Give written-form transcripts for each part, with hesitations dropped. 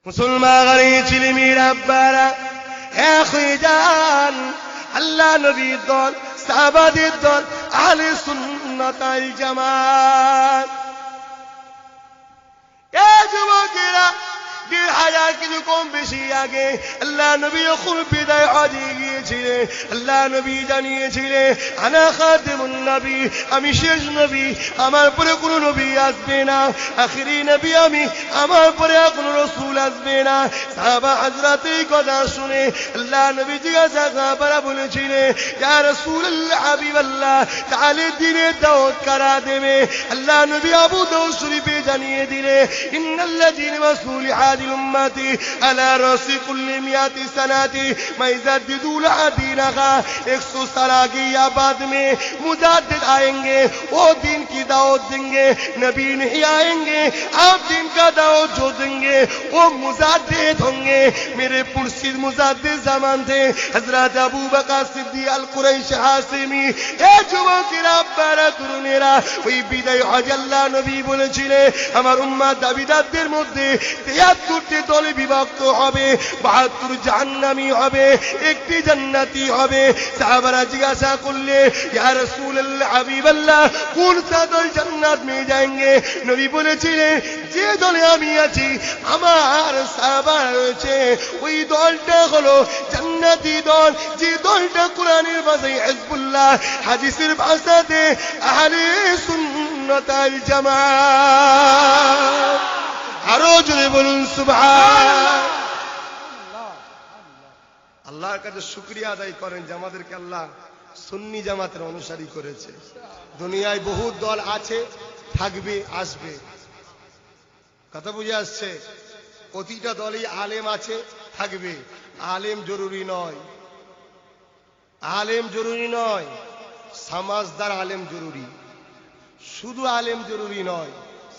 মুসলমান ছেলেমেয়েরা আব্বারা এক হয়ে যান। আল্লাহ নবীর দল, সাহাবাদের দল, আহলে সুন্নাত ওয়াল জামাত। এ যুবকেরা, ১,৫০০ কিছু কম বেশি আগে আল্লাহ নবী যখন বিদায় হজে গিয়েছিলেন, আল্লাহ নবী জানিয়েছিলেন, আনা খাতিমুন নবী, আমি শেষ নবী, আমার পরে কোনো নবী আসবে না, আখিরি নবী আমি, আমার পরে কোনো রাসূল আসবে না। সাহাবা হযরত এই কথা শুনে আল্লাহ নবী জিজ্ঞাসা সাহাবারা বলেছিলেন, ইয়া রাসূলুল্লাহ, হাবিবাল্লাহ, তাহলে দ্বীনের দাওয়াত কারা দেবে? আল্লাহ নবী আবু দাউদ শরীফে জানিয়ে দিলেন, ইন্নাল্লাযীনা মাসূলিহা उम्मती अला रसी कुल्ली मियाती सनाती मैं जद्दीदुल दीना का 100 साल आगे या बाद में मुजाद्दिद आएंगे, वो दिन की दावत देंगे, नबी नहीं आएंगे, आप दिन का दावत जो देंगे वो मुजाद्दिद होंगे। मेरे पुरसिद मुजाद्दिद ज़मान थे हज़रत अबू बकर सिद्दीक़ अल कुरैशी हाशिमी। ए যুবকেরা, আব্বারা, তরুণেরা, ওই বিদায় হজ আল্লাহ নবী বলেছিলেন, আমার উম্মত দাবিদারদের মধ্যে ৭৩টি দলে বিভক্ত হবে, ৭২ জাহান্নামী হবে, একটি জান্নাতি হবে। সাহাবারা জিজ্ঞাসা করলে, ইয়া রাসূলুল্লাহ, হাবিবাল্লাহ, কোন সা দল জান্নাত মে যাएंगे? নবী বলেছিলেন, যে দলে আমি আছি, আমার সাহাবারা রয়েছে, ওই দলটা হলো জান্নাতি দল, যে দলটা কোরআনের ভাষায় হিজবুল্লাহ, হাদিসের ভাষাতে আহলে সুন্নাত ওয়াল জামাত। আরো জোরে বলুন সুবহান। আল্লাহর কাছে শুকরিয়া আদায় করেন যে আমাদেরকে আল্লাহ সুন্নি জামাতের অনুসারী করেছে। দুনিয়ায় বহু দল আছে, থাকবে, আসবে। কথা বুঝে আসছে? প্রতিটা দলই আলেম আছে, থাকবে। আলেম জরুরি নয়, আলেম জরুরি নয়, সমাজদার আলেম জরুরি। শুধু আলেম জরুরি নয়,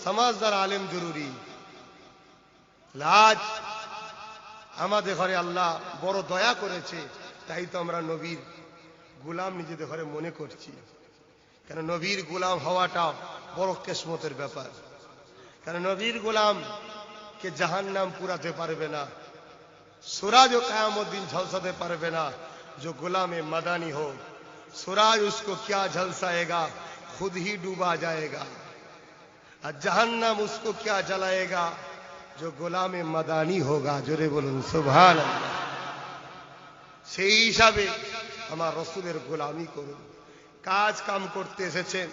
সমাজদার আলেম জরুরি। আজ আমাদের ঘরে আল্লাহ বড় দয়া করেছে, তাই তো আমরা নবীর গোলাম নিজেদের ঘরে মনে করছি। কেন নবীর গোলাম হওয়াটা বড় কিসমতের ব্যাপার। কেন নবীর গোলাম কে জাহান্নাম পুরাতে পারবে না, सूरज क़यामत दिन झलसाते पारबे ना। जो गुलाम मदानी हो, सूरज उसको क्या झलसाएगा, खुद ही डूबा जाएगा। और जहन्नम उसको क्या जलाएगा, जो गुलाम मदानी होगा। जोरे बोलुन सुभान अल्लाह। সেই হিসাবে আমার রাসূলের গোলামি করুন। কাজ কাম করতে এসেছেন,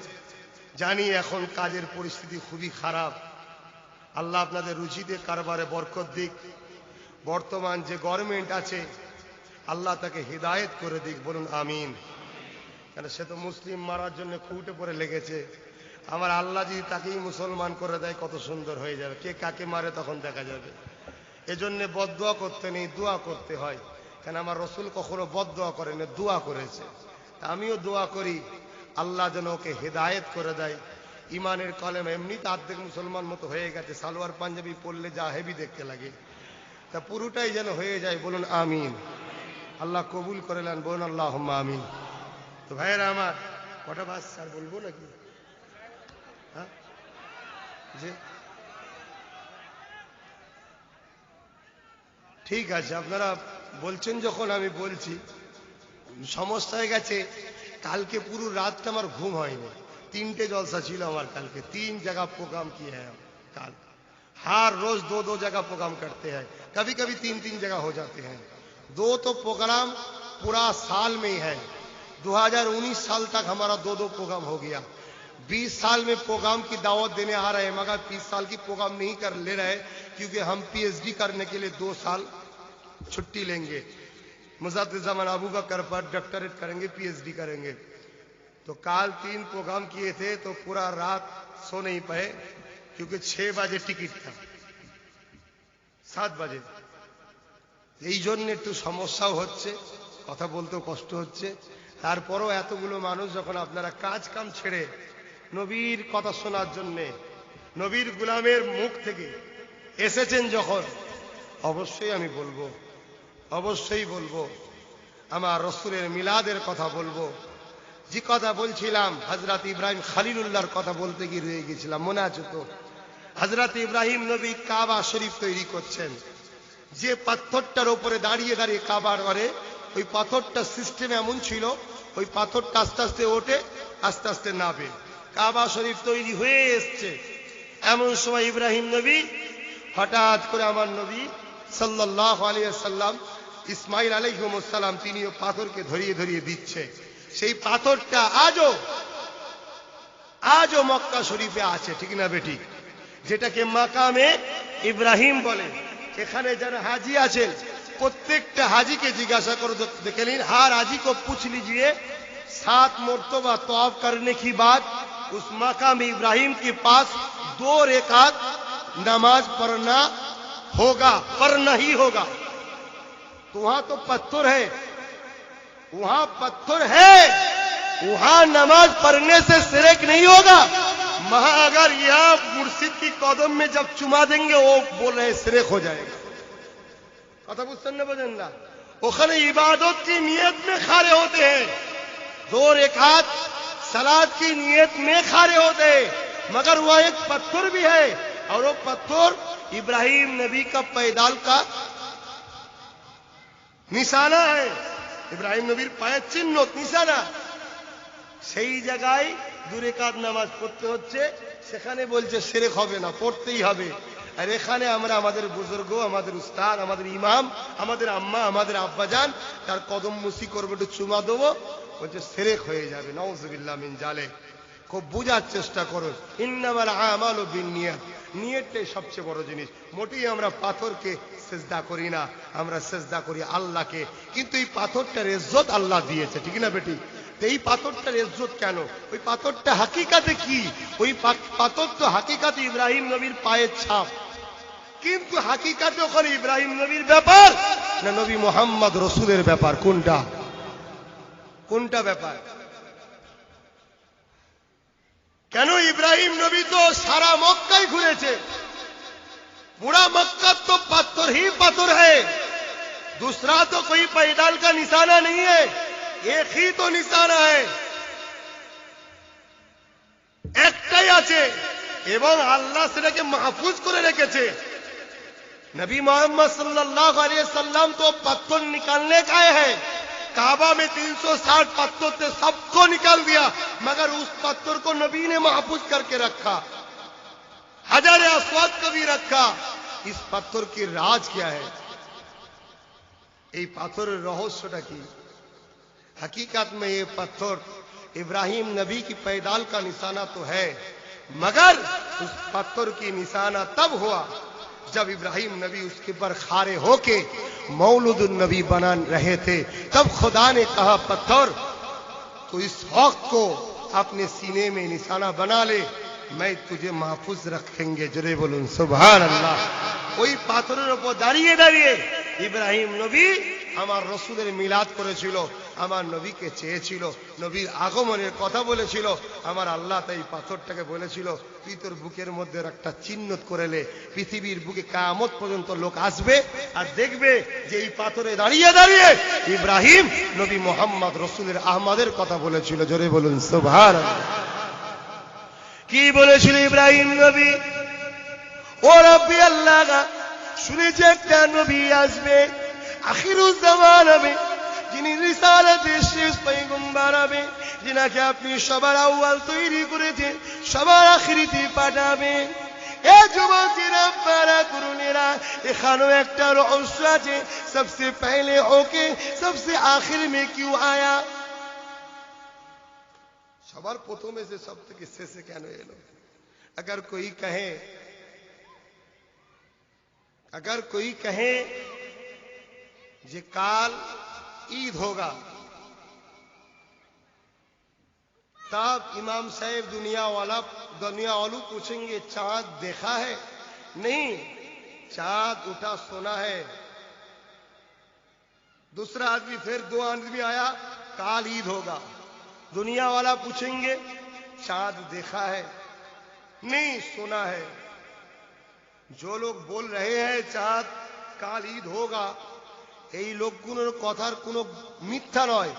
জানি এখন কাজের পরিস্থিতি খুবই খারাপ। আল্লাহ আপনাদের রুজিতে কারবারে বরকত দিক। বর্তমান যে গভর্নমেন্ট আছে আল্লাহ তাকে হিদায়াত করে দিক, বলুন আমিন। কারণ সে তো মুসলিম মারার জন্য খুঁটে পড়ে লেগেছে। আমার আল্লাহ যদি তাকেই মুসলমান করে দেয় কত সুন্দর হয়ে যাবে। কে কাকে মারে তখন দেখা যাবে। এজন্য বদদোয়া করতে নেই, দোয়া করতে হয়। কেন আমার রাসূল কখনো বদদোয়া করেন, দোয়া করেছে। আমিও দোয়া করি আল্লাহ যেন ওকে হিদায়াত করে দেয়। ইমানের কলেমা এমনিতে অর্ধেক মুসলমান মতো হয়ে গেছে, সালোয়ার পাঞ্জাবি পরলে যা হেভি দেখতে লাগে, তা পুরোটাই যেন হয়ে যায়, বলুন আমিন। আল্লাহ কবুল করে নেন, বলুন আল্লাহুম্মা আমিন। তো ভাইয়েরা আমার, কটা বাস স্যার বলবো নাকি? হ্যাঁ জি ঠিক আছে, আপনারা বলছেন যখন আমি বলছি। সমস্যা হয়ে গেছে, কালকে পুরো রাতটা আমার ঘুম হয়নি। 3টে জলসা ছিল আমার কালকে, 3 जगह प्रोग्राम किए हैं काल। हर रोज 2-2 जगह प्रोग्राम करते हैं, कभी कभी 3-3 जगह हो जाते हैं। 2 तो प्रोग्राम पूरा साल में ही है। 2019 साल तक हमारा 2-2 प्रोग्राम हो गया। 20 साल में प्रोग्राम की दावत देने आ रहे हैं, मगर 20 साल की प्रोग्राम नहीं कर ले रहे, क्योंकि हम PhD करने के लिए 2 साल छुट्टी लेंगे। मुजाद्दिद ज़मान अबू बकर पर डॉक्टरेट करेंगे, PhD करेंगे। तो काल 3 प्रोग्राम किए थे, तो पूरा रात सो नहीं पाए, क्योंकि 6 बजे टिकट था, 7 बजे। এই জন্য একটু সমস্যাও হচ্ছে, কথা বলতেও কষ্ট হচ্ছে। তারপরও এতগুলো মানুষ যখন আপনারা কাজ কাম ছেড়ে নবীর কথা শোনার জন্য, নবীর গোলামের মুখ থেকে এসেছেন যখন, অবশ্যই আমি বলবো, অবশ্যই বলবো, আমার রাসূলের মিলাদের কথা বলবো। যে কথা বলছিলাম, হযরত ইব্রাহিম খলিলুল্লাহর কথা বলতে গিয়ে রয়ে গেছিলাম, মনে আছে তো? হযরত ইব্রাহিম নবী কাবা শরীফ তৈরি করছেন। যে পাথরটার উপরে দাঁড়িয়ে দাঁড়িয়ে কাবার করে, ওই পাথরটা সিস্টেম এমন ছিল, ওই পাথরটা আস্তে আস্তে ওঠে, আস্তে আস্তে নামে। কাবা শরীফ তৈরি হয়ে এসছে, এমন সময় ইব্রাহিম নবী হঠাৎ করে আমার নবী সাল্লাল্লাহু আলাইহি ওয়াসাল্লাম ইসমাইল আলাইহিস সালাম তিনিও পাথরকে ধরিয়ে ধরিয়ে দিচ্ছে। সেই পাথরটা আজও মক্কা শরীফে আছে, ঠিক না বেঠিক? যেটাকে মাকামে ইব্রাহিম বলে। এখানে যারা হাজি আছেন প্রত্যেকটা হাজিকে জিজ্ঞাসা করে দেখে নিন, हर हाजी को पूछ लीजिए 7 मरतबा तवाफ करने की बाद उस मकाम इब्राहिम के पास 2 रकात नमाज पढ़ना ही होगा। तो वहां तो पत्थर है, वहां नमाज पढ़ने से शिरक नहीं होगा। महा अगर यहां मुर्शिद की कदम में जब चुमा देंगे वो बोल रहे शिरक हो जाएगा। কথা বুঝছেন না বোঝেন না? ওখানে इबादत की नियत में खड़े होते हैं, 2 रकात सलात की नियत में खड़े होते हैं, मगर वह एक पत्थर भी है और वो पत्थर इब्राहिम नबी का पैदाल का निशाना है, इब्राहिम नबीर पाয়ের চিহ্ন নিশানা। সেই জায়গায় 2 রাকাত নামাজ পড়তে হচ্ছে, সেখানে বলছে শিরক হবে না, পড়তেই হবে। আর এখানে আমরা আমাদের বুজুর্গ, আমাদের উস্তাদ, আমাদের ইমাম, আমাদের আম্মা, আমাদের আব্বাজান তার কদম মুসি করবে, একটু চুমা দেবো, বলছে শিরক হয়ে যাবে। নাউযুবিল্লাহ মিন জালিক। খুব বোঝার চেষ্টা করুন, ইন্নামাল আমালু বিন্নিয়াত, নিয়তটাই সবচেয়ে বড় জিনিস। মোটেই আমরা পাথরকে সিজদা করি না, আমরা সিজদা করি আল্লাহকে। কিন্তু এই পাথরটার ইজ্জত আল্লাহ দিয়েছে, ঠিক না বেটি? এই পাথরটার ইজ্জত কেন? ওই পাথরটা হাকিকাতে কি? ওই পাথর তো হাকিকাতে ইব্রাহিম নবীর পায়ের ছাপ, কিন্তু হাকিকাতে ওখানে ইব্রাহিম নবীর ব্যাপার না নবী মুহাম্মদ রাসূলের ব্যাপার? কোনটা ব্যাপার? কেন ইব্রাহিম নবী তো সারা মক্কায় ঘুরেছে, पूरा मक्का तो पत्थर ही पत्थर है, दूसरा तो कोई पैदाल का निशाना नहीं है, एक ही तो निशाना है, একটাই আছে এবং আল্লাহ সেটাকে মাহফুজ করে রেখেছে। नबी मोहम्मद सल्लल्लाहु अलैहि वसल्लम तो पत्थर निकालने का है, काबा में 360 पत्थर थे, सबको निकाल दिया, मगर उस पत्थर को नबी ने महफूज करके रखा, हजर अस्वद को भी रखा। इस पत्थर की राज क्या है? ये पत्थर रहस्यটা কি? हकीकत में ये पत्थर इब्राहिम नबी की पैदाल का निशाना तो है, मगर उस पत्थर की निशाना तब हुआ जब इब्राहिम नबी उसके पर खारे होके मौलूदुन नबी बना रहे थे। तब खुदा ने कहा पत्थर तो इस हक को अपने सीने में निशाना बना ले, मैं तुझे महफूज रखेंगे। जरे बोलूं सुभान अल्लाह। ওই পাথরের উপর দাঁড়িয়ে দাঁড়িয়ে ইব্রাহিম নবী আমার রাসূলের মিলাদ করেছিল, আমার নবীকে চেয়েছিল, নবীর আগমনের কথা বলেছিল। আমার আল্লাহ তাই পাথরটাকে বলেছিল তুই তোর বুকের মধ্যে একটা চিহ্ন করে নে, পৃথিবীর বুকে কিয়ামত পর্যন্ত লোক আসবে আর দেখবে যে এই পাথরে দাঁড়িয়ে দাঁড়িয়ে ইব্রাহিম নবী মুহাম্মদ রাসূলের আহমদের কথা বলেছিল। জোরে বলুন সুবহানাল্লাহ। কি বলেছিল ইব্রাহিম নবী? ও রব্বি আল্লাহ, শুনেছি একটা নবী আসবে আখিরুজ জামান হবে, যিনি রিসালাতের শেষ পয়গম্বর হবে, যিনাকে আপনি সবার আউয়াল তৈরি করেছেন, সবার আখিরিতে পাঠাবেন। এ যুবকেরা, আপনারা তরুণেরা, এখানেও একটা রহস্য আছে। সবসে পহলে হোকে সবসে আখির মে কিউ আয়া? সবার প্রথমে যে সব থেকে শেষে কেন এলো? अगर कोई कहे जे काल ईद होगा, तब इमाम साहब दुनिया वालों पूछेंगे चांद देखा है? नहीं, चांद उठा सोना है। दूसरा आदमी, फिर 2 आदमी आया, काल ईद होगा। दुनिया वाला पूछेंगे चांद देखा है? नहीं, सोना है। जो लोग बोल रहे हैं चांद काल ईद होगा, এই লোকগুলোর কথার কোনো মিথ্যা নয়,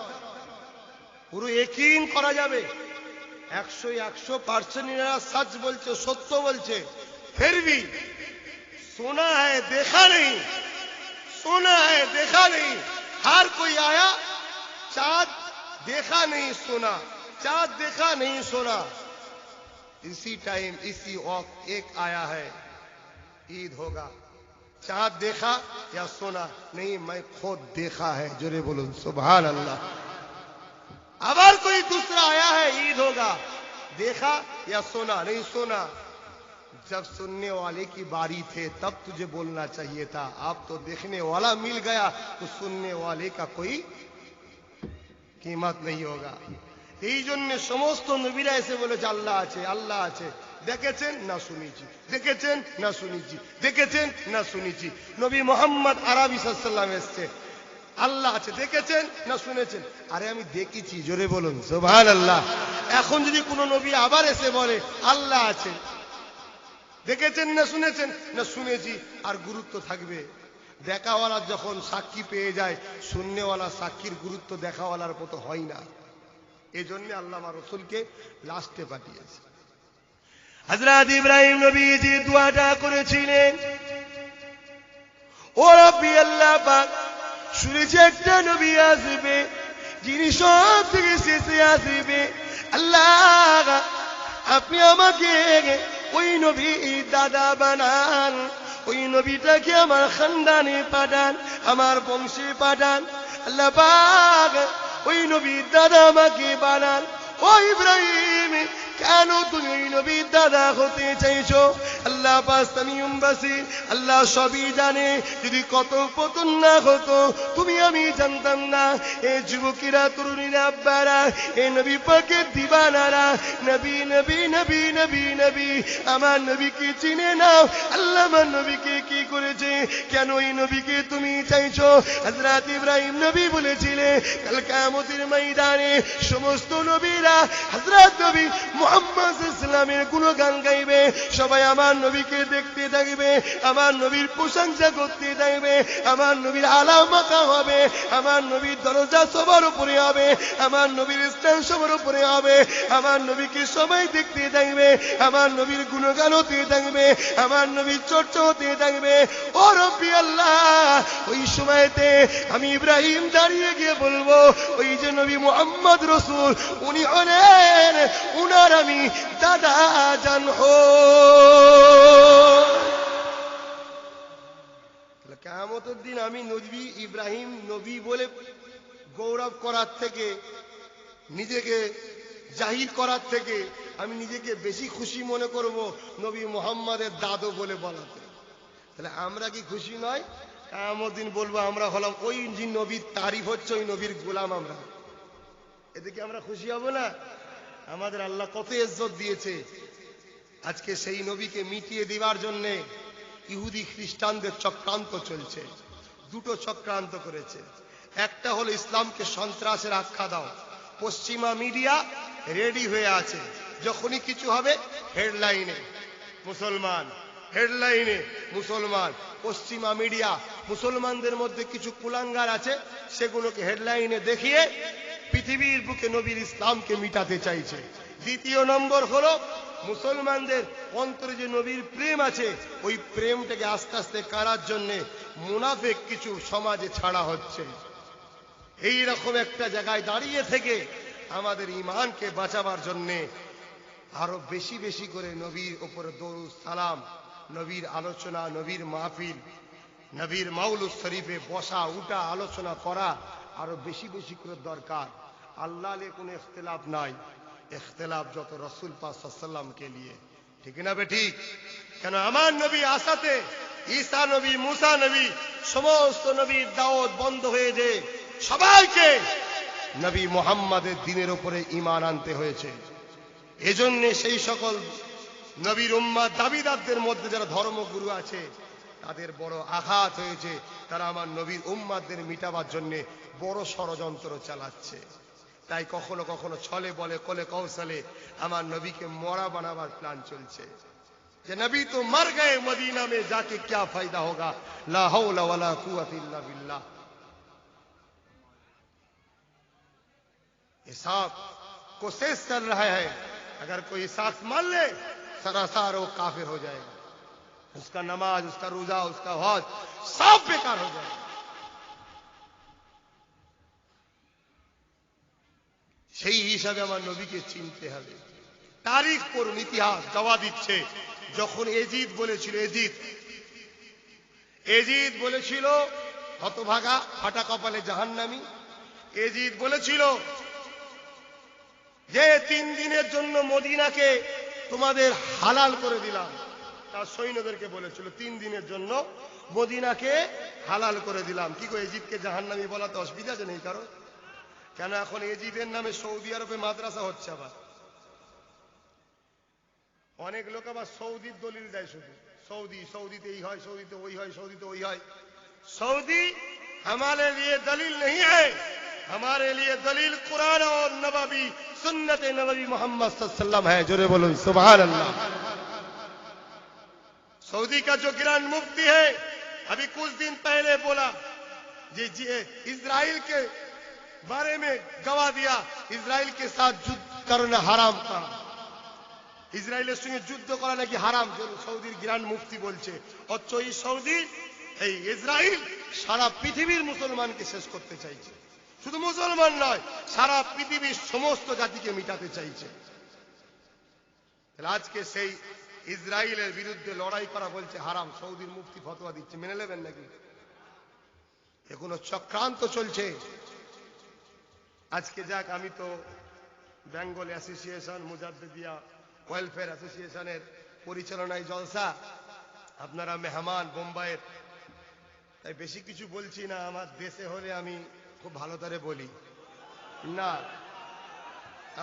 পুরো यकीन করা যাবে। 100% এরা सच বলছে, সত্য বলছে। फिर भी सुना है देखा नहीं, सुना है, देखा नहीं। हर कोई आया, चांद देखा नहीं सुना, चांद देखा नहीं सुना। इसी टाइम इसी वक्त एक आया है, ईद होगा। चांद देखा या सुना नहीं, मैं खुद देखा है। जोरे बोलो सुभान अल्लाह। अगर कोई दूसरा आया है, ईद होगा, देखा या सुना नहीं सुना। जब सुनने वाले की बारी थे तब तुझे बोलना चाहिए था। अब तो देखने वाला मिल गया तो सुनने वाले का कोई कीमत नहीं होगा। এই জন্য সমস্ত নবীরা এসে বলেছে আল্লাহ আছে, আল্লাহ আছে। দেখেছেন না শুনেছি, দেখেছেন না শুনেছি, দেখেছেন না শুনেছি। নবী মোহাম্মদ আরবি সাল্লাল্লাহু এসেছে, আল্লাহ আছে, দেখেছেন না শুনেছেন? আরে আমি দেখেছি, জোরে বলুন সুবহানাল্লাহ। এখন যদি কোনো নবী আবার এসে বলে আল্লাহ আছে, দেখেছেন না শুনেছেন? না শুনেছি, আর গুরুত্ব থাকবে? দেখাওয়ালা যখন সাক্ষী পেয়ে যায়, শুননেওয়ালা সাক্ষীর গুরুত্ব দেখাওয়ালার মতো হয় না। এই জন্য আল্লাহ আমার রাসূলকে লাস্টে পাঠিয়েছে। হযরত ইব্রাহিম নবী যে দোয়াটা করেছিলেন, ও রব্বি আল্লাহ পাক, শুনেছি একটা নবী আসবে যিনি সব থেকে শেষে আসবে। আল্লাহ আপনি আমাকে ওই নবী দাদা বানান, ওই নবীটাকে আমার খানদানে পাঠান, আমার বংশে পাঠান। আল্লাহ পাক ওই নবীর দাদা আমাকে বানান। ও ইব্রাহিম, কেন তুমি ওই নবীর দাদা হতে চাইছো? আল্লাহ পাস্তামিউম বাসির, আল্লাহ সবই জানে। যদি কত পতন না হতো তুমি আমি জানতাম না। এ যুবকেরা, তরুণীরা, আব্বারা, এ নবী পাকের দিবানারা, নবী নবী নবী নবী নবী, আমার নবীকে চিনে নাও। আল্লাহ আমার নবীকে কি করেছে? কেন এই নবীকে তুমি চাইছো? হযরত ইব্রাহিম নবী বলেছিলেন কাল কিয়ামতের ময়দানে সমস্ত নবীরা হযরত নবী মুহাম্মদ সাল্লাল্লাহু গুণগান গাইবে। সবাই আমার নবীকে দেখতে থাকবে, আমার নবীর প্রশংসা করতে থাকবে, আমার নবীর আলা মাকাম হবে, আমার নবীর দরজা সবার উপরে হবে, আমার নবীর স্থান সবার উপরে হবে। আমার নবীকে সবাই দেখতে থাকবে, আমার নবীর গুণগান হতে থাকবে, আমার নবীর চর্চা হতে থাকবে। ও রব্বি আল্লাহ, ওই সময়তে আমি ইব্রাহিম দাঁড়িয়ে গিয়ে বলবো, ওই যে নবী মুহাম্মদ রাসূল, উনি হলেন, উনার আমি দাদা জান হো। কিয়ামতের দিন আমি নবী ইব্রাহিম নবী বলে গৌরব করার থেকে, নিজেকে জাহির করার থেকে আমি নিজেকে বেশি খুশি মনে করব নবী মুহাম্মাদের দাদু বলে বলাতে। তাহলে আমরা কি খুশি নয়? কিয়ামতের দিন বলবো আমরা হলাম ওই যে নবীর তারিফ হচ্ছে, ওই নবীর গোলাম আমরা। এতে কি আমরা খুশি হব না? আমাদের আল্লাহ কত ইজ্জত দিয়েছে। আজকে সেই নবীকে মিটিয়ে দেওয়ার জন্য ইহুদি খ্রিস্টানদের চক্রান্ত চলছে। দুটো চক্রান্ত করেছে। একটা হলো ইসলামকে সন্ত্রাসের আখ্যা দাও। পশ্চিমা মিডিয়া রেডি হয়ে আছে, যখনই কিছু হবে হেডলাইনে মুসলমান, হেডলাইনে মুসলমান। পশ্চিমা মিডিয়া মুসলমানদের মধ্যে কিছু কুলাঙ্গার আছে, সেগুলোকে হেডলাইনে দেখিয়ে পৃথিবীর বুকে নবীর ইসলামকে মিটাতে চাইছে। দ্বিতীয় নম্বর হলো মুসলমানদের অন্তরে যে নবীর প্রেম আছে, ওই প্রেমটাকে আস্তে আস্তে কারার জন্য মুনাফিক কিছু সমাজে ছাড়া হচ্ছে। এই রকম একটা জায়গায় দাঁড়িয়ে থেকে আমাদের ঈমানকে বাঁচাবার জন্য আরো বেশি বেশি করে নবীর উপরে দরুদ সালাম, নবীর আলোচনা, নবীর মাহফিল, নবীর মাউলুদ শরীফে বসা উঠা আলোচনা করা আরো বেশি বেশি করে দরকার। আল্লাহ লে কোনো ইখতিলাফ নাই, ইখতিলাফ যত রাসূল পাক সাল্লাল্লাহু আলাইহি ওয়াসাল্লামকে নিয়ে। ঠিক না বে ঠিক? কেন আমার নবী আসাতে ঈসা নবী, মুসা নবী, সমস্ত নবীর দাওয়াত বন্ধ হয়ে যে সবাইকে নবী মুহাম্মাদের দ্বীনের উপরে ঈমান আনতে হয়েছে। এজন্য সেই সকল নবীর উম্মত দাবিদারদের মধ্যে যারা ধর্মগুরু আছে তাদের বড় আঘাত হয়েছে। তারা আমার নবীর উম্মতদের মিটাবার জন্য বড় ষড়যন্ত্র চালাচ্ছে। তাই কখনো কখনো ছলে বলে কোলে কৌশলে আমার নবীকে মরা বানাবার প্ল্যান চলছে যে নবী তো মর গয়ে, মদিনা में जाके क्या फायदा होगा, ला हौला वला कुव्वत इल्ला बिल्लाह। हिसाब कोशिश चल रहा है, अगर कोई शख्स मान ले सरासर वो काफिर हो जाएगा, उसका नमाज, उसका रोजा, उसका हज सब बेकार हो जाएगा। সেই হিসাবে আমার নবীকে চিনতে হবে। তারিখ পড়ুন, ইতিহাস দাওয়া দিচ্ছে। যখন এজিদ বলেছিল, এজিদ বলেছিল হতভাগা ফাটা কপালে জাহান্নামী, এজিদ বলেছিল যে 3 দিনের জন্য মদিনাকে তোমাদের হালাল করে দিলাম। তার সৈন্যদেরকে বলেছিল 3 দিনের জন্য মদিনাকে হালাল করে দিলাম। কি গো, এজিদকে জাহান্নামী বলাতে অসুবিধা আছে নেই কারণ? কেন এখন এজিদের নামে সৌদি আরবে মাদ্রাসা হচ্ছে। আবার অনেক লোক আবার সৌদির দলিল দেয়, শুধু সৌদিতে এই হয়, সৌদিতে ওই হয়, সৌদিতে ওই হয়। सऊदी हमारे लिए दलील नहीं है, हमारे लिए दलील कुरान और नबवी सुन्नत नबवी मोहम्मद सल्लल्लाहु अलैहि वसल्लम है। जोरे बोलो सुभान अल्लाह। सऊदी का जो ग्रैंड मुफ्ती है अभी कुछ दिन पहले बोला जी इजराइल के बारे में गवाह दिया, इजराइल के साथ युद्ध करना हराम था, ইসরায়েলের সঙ্গে যুদ্ধ করা নাকি হারাম। সৌদির গ্র্যান্ড মুফতি বলছে। অথচ এই সৌদি, এই ইসরায়েল সারা পৃথিবীর মুসলমানকে শেষ করতে চাইছে। শুধু মুসলমান নয়, সারা পৃথিবীর সমস্ত জাতিকে মিটাতে চাইছে। আজকে সেই ইসরায়েলের বিরুদ্ধে লড়াই করা বলছে হারাম, সৌদির মুফতি ফতোয়া দিচ্ছে। মেনে নেবেন নাকি? এখনো চক্রান্ত চলছে। আজকে যাক, আমি তো বেঙ্গল অ্যাসোসিয়েশন মুজাদ্দিদিয়া ওয়েলফেয়ার অ্যাসোসিয়েশনের পরিচালনায় জলসা, আপনারা মেহমান বোম্বাইয়ের, তাই বেশি কিছু বলছি না। আমার দেশে হলে আমি খুব ভালো করে বলি না,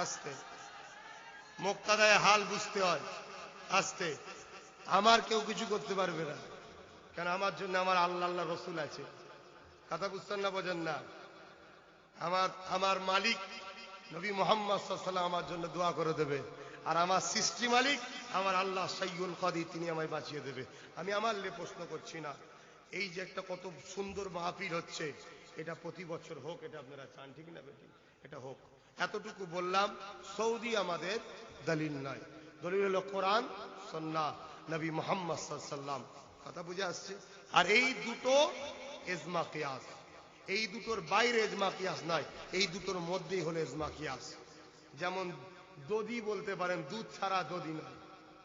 আস্তে মুক্তাদায় হাল বুঝতে হয়, আস্তে। আমার কেউ কিছু করতে পারবে না, কেন আমার জন্য আমার আল্লাহ আল্লাহ রসুল আছে। কথা বুঝতেন না, বোঝেন না? আমার মালিক নবী মোহাম্মদ সাল্লাল্লাহু আলাইহি ওয়াসাল্লাম আমার জন্য দোয়া করে দেবে। আর আমার সৃষ্টি মালিক আমার আল্লাহ সাইয়ুল কাদির, তিনি আমায় বাঁচিয়ে দেবে। আমি আমার লে প্রশ্ন করছি না। এই যে একটা কত সুন্দর মাহফিল হচ্ছে, এটা প্রতি বছর হোক, এটা আপনারা চান, ঠিক না বেটি? এটা হোক। এতটুকু বললাম, সৌদি আমাদের দলিল নয়, দলিল হলো কোরআন সুন্নাহ নবী মুহাম্মদ সাল্লাল্লাহু আলাইহি ওয়াসাল্লাম। কথা বুঝে আসছে? আর এই দুটো ইজমা কিয়াস, এই দুটোর বাইরে ইজমা কিয়াস নয়, এই দুটোর মধ্যেই হলো ইজমা কিয়াস। যেমন দধি বলতে পারেন, দুধ ছাড়া দধি নয়।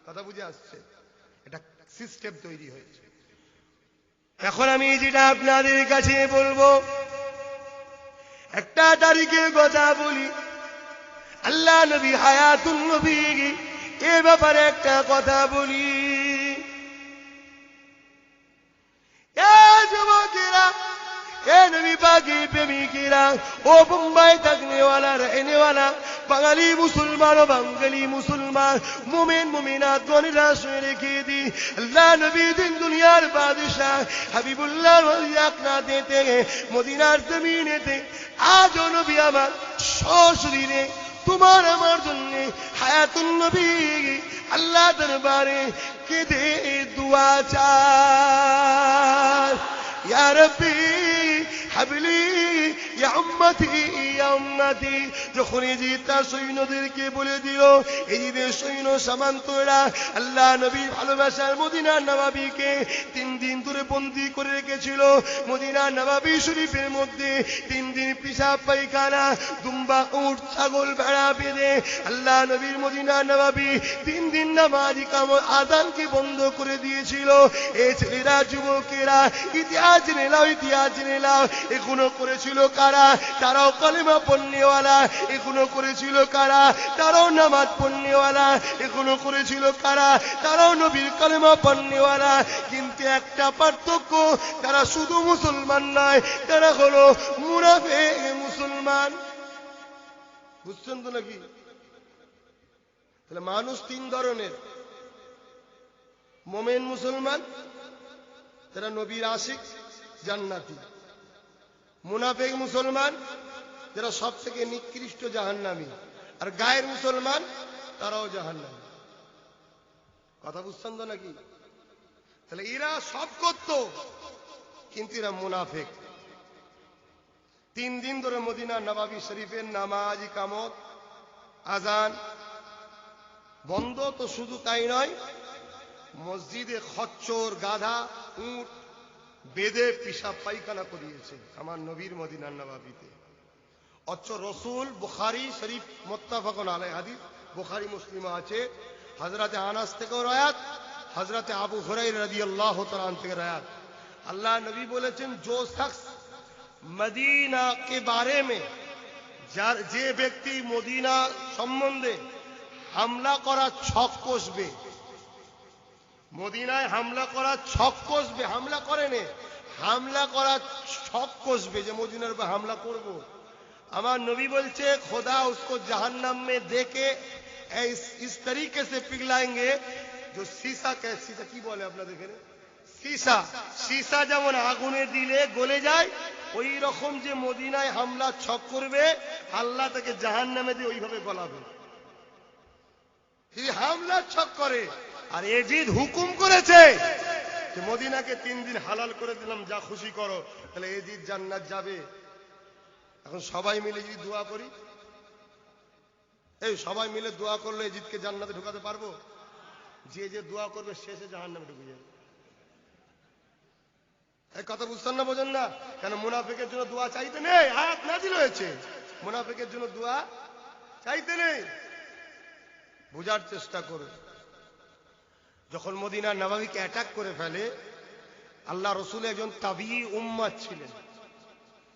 কথা বুঝে আসছে? এটা সিস্টেম তৈরি হয়েছে। এখন আমি যেটা আপনাদের কাছে বলবো, একটা তারিখের কথা বলি। আল্লাহ নবী হায়াতুন নবী, এ ব্যাপারে একটা কথা বলি। এ যুবকেরা, এ নবী পাকের প্রেমিকেরা, ও বোম্বাই থাকনেওয়ালা রহনেওয়ালা বাঙালি মুসলমান ও বাঙালি মুসলমান, মুমিন মুমিনাত গণেরা শুনে রেখে দি, আল্লাহ নবী দিন দুনিয়ার বাদশাহ হাবিবুল্লাহ আপনাদেরতে মদিনার জমিনেতে আজও নবী আমার সশরীরে তোমার আমার জন্য হায়াতুন নবী আল্লাহ দরবারে কেঁদে দোয়া চায়, ইয়া রব্বি হাবলি ইয়া উম্মতি ইয়া উম্মতি। যখন এজিদ তার সৈন্যদেরকে বলে দিল, এজিদের সৈন্য সামন্তরা আল্লাহ নবীর ভালোবাসার মদিনার নবাবীকে 3 দিন ধরে বন্দী করে রেখেছিল। মদিনার নবাবী শরীফের মধ্যে 3 দিন পিশাব পায়খানা, দুম্বা উট ছাগল ভেড়া বেঁধে আল্লাহ নবীর মদিনার নবাবী 3 দিন নামাজ ইকামত আযানকে বন্ধ করে দিয়েছিল। এই ছেলেরা, যুবকেরা, ইতিহাস জেনে নাও, ইতিহাস জেনে নাও। এগুলো করেছিল কারা? তারাও কালেমা পড়নেওয়ালা। এগুলো করেছিল কারা? তারাও নামাজ পড়নেওয়ালা। এগুলো করেছিল কারা? তারাও নবীর কালেমা পড়নেওয়ালা। কিন্তু একটা পার্থক্য, তারা শুধু মুসলমান নয়, তারা হলো মুনাফিক মুসলমান। বুঝছেন তো নাকি? তাহলে মানুষ 3 ধরনের: মুমিন মুসলমান, যারা নবীর আশিক জান্নাতি; মুনাফিক মুসলমান, যারা সব থেকে নিকৃষ্ট জাহান্নামী; আর গায়ের মুসলমান, তারাও জাহান্নামী। কথা বুঝছেন তো নাকি? তাহলে এরা সব করত, কিন্তু এরা মুনাফিক। 3 দিন ধরে মদিনা নবাবী শরীফের নামাজ ইকামত আযান বন্ধ। তো শুধু তাই নয়, মসজিদে খচ্চর, গাধা, উট বেঁধে পিশাব পায়খানা করিয়েছে আমার নবীর মদিনার নবাবীতে। অথচ রসুল বুখারী শরীফ মুত্তাফাকুন আলাইহি হাদিস, বুখারী মুসলিমে আছে, হযরত আনাস থেকে রায়াত, হযরত আবু হুরায়রা রাদিয়াল্লাহু তাআলা আনহু থেকে রায়াত, আল্লাহ নবী বলেছেন, जो शख्स মদিনা के बारे में, যে ব্যক্তি মদিনা সম্বন্ধে হামলা করা ছক কষবে, মদিনায় হামলা করা ছক কষবে, হামলা করেনি, হামলা করা ছক কষবে যে মদিনার উপর হামলা করব, আমার নবী বলছে খোদা उसको जहन्नम में देके इस तरीके से पिघलाएंगे जो शीशा के, शीशा কি বলে আপনাদের এখানে, সীসা, সীসা যেমন আগুনে দিলে গলে যায়, ওই রকম যে মদিনায় হামলা ছক করবে আল্লাহ তাকে জাহান্নামে দিয়ে ওইভাবে গলাবে। যদি হামলা ছক করে, আর এজিদ হুকুম করেছে যে মদিনাকে 3 দিন হালাল করে দিলাম, যা খুশি করো, তাহলে এজিদ জান্নাত যাবে। এখন সবাই মিলে যদি দোয়া করি, এই সবাই মিলে দোয়া করলে এজিদকে জান্নাতে ঢোকাতে পারবো? যে যে দোয়া করবে শেষে জাহান্নামে ঢুকে যাবে। এই কথা বুঝছেন না, বোঝেন না? কেন মুনাফিকের জন্য দোয়া চাইতে নেই, আয়াত নাযিল হয়েছে মুনাফিকের জন্য দোয়া চাইতে নেই। বোঝার চেষ্টা করুন। যখন মদিনা নববীকে অ্যাটাক করে ফেলে, আল্লাহ রাসূল একজন তাবিঈ উম্মত ছিলেন,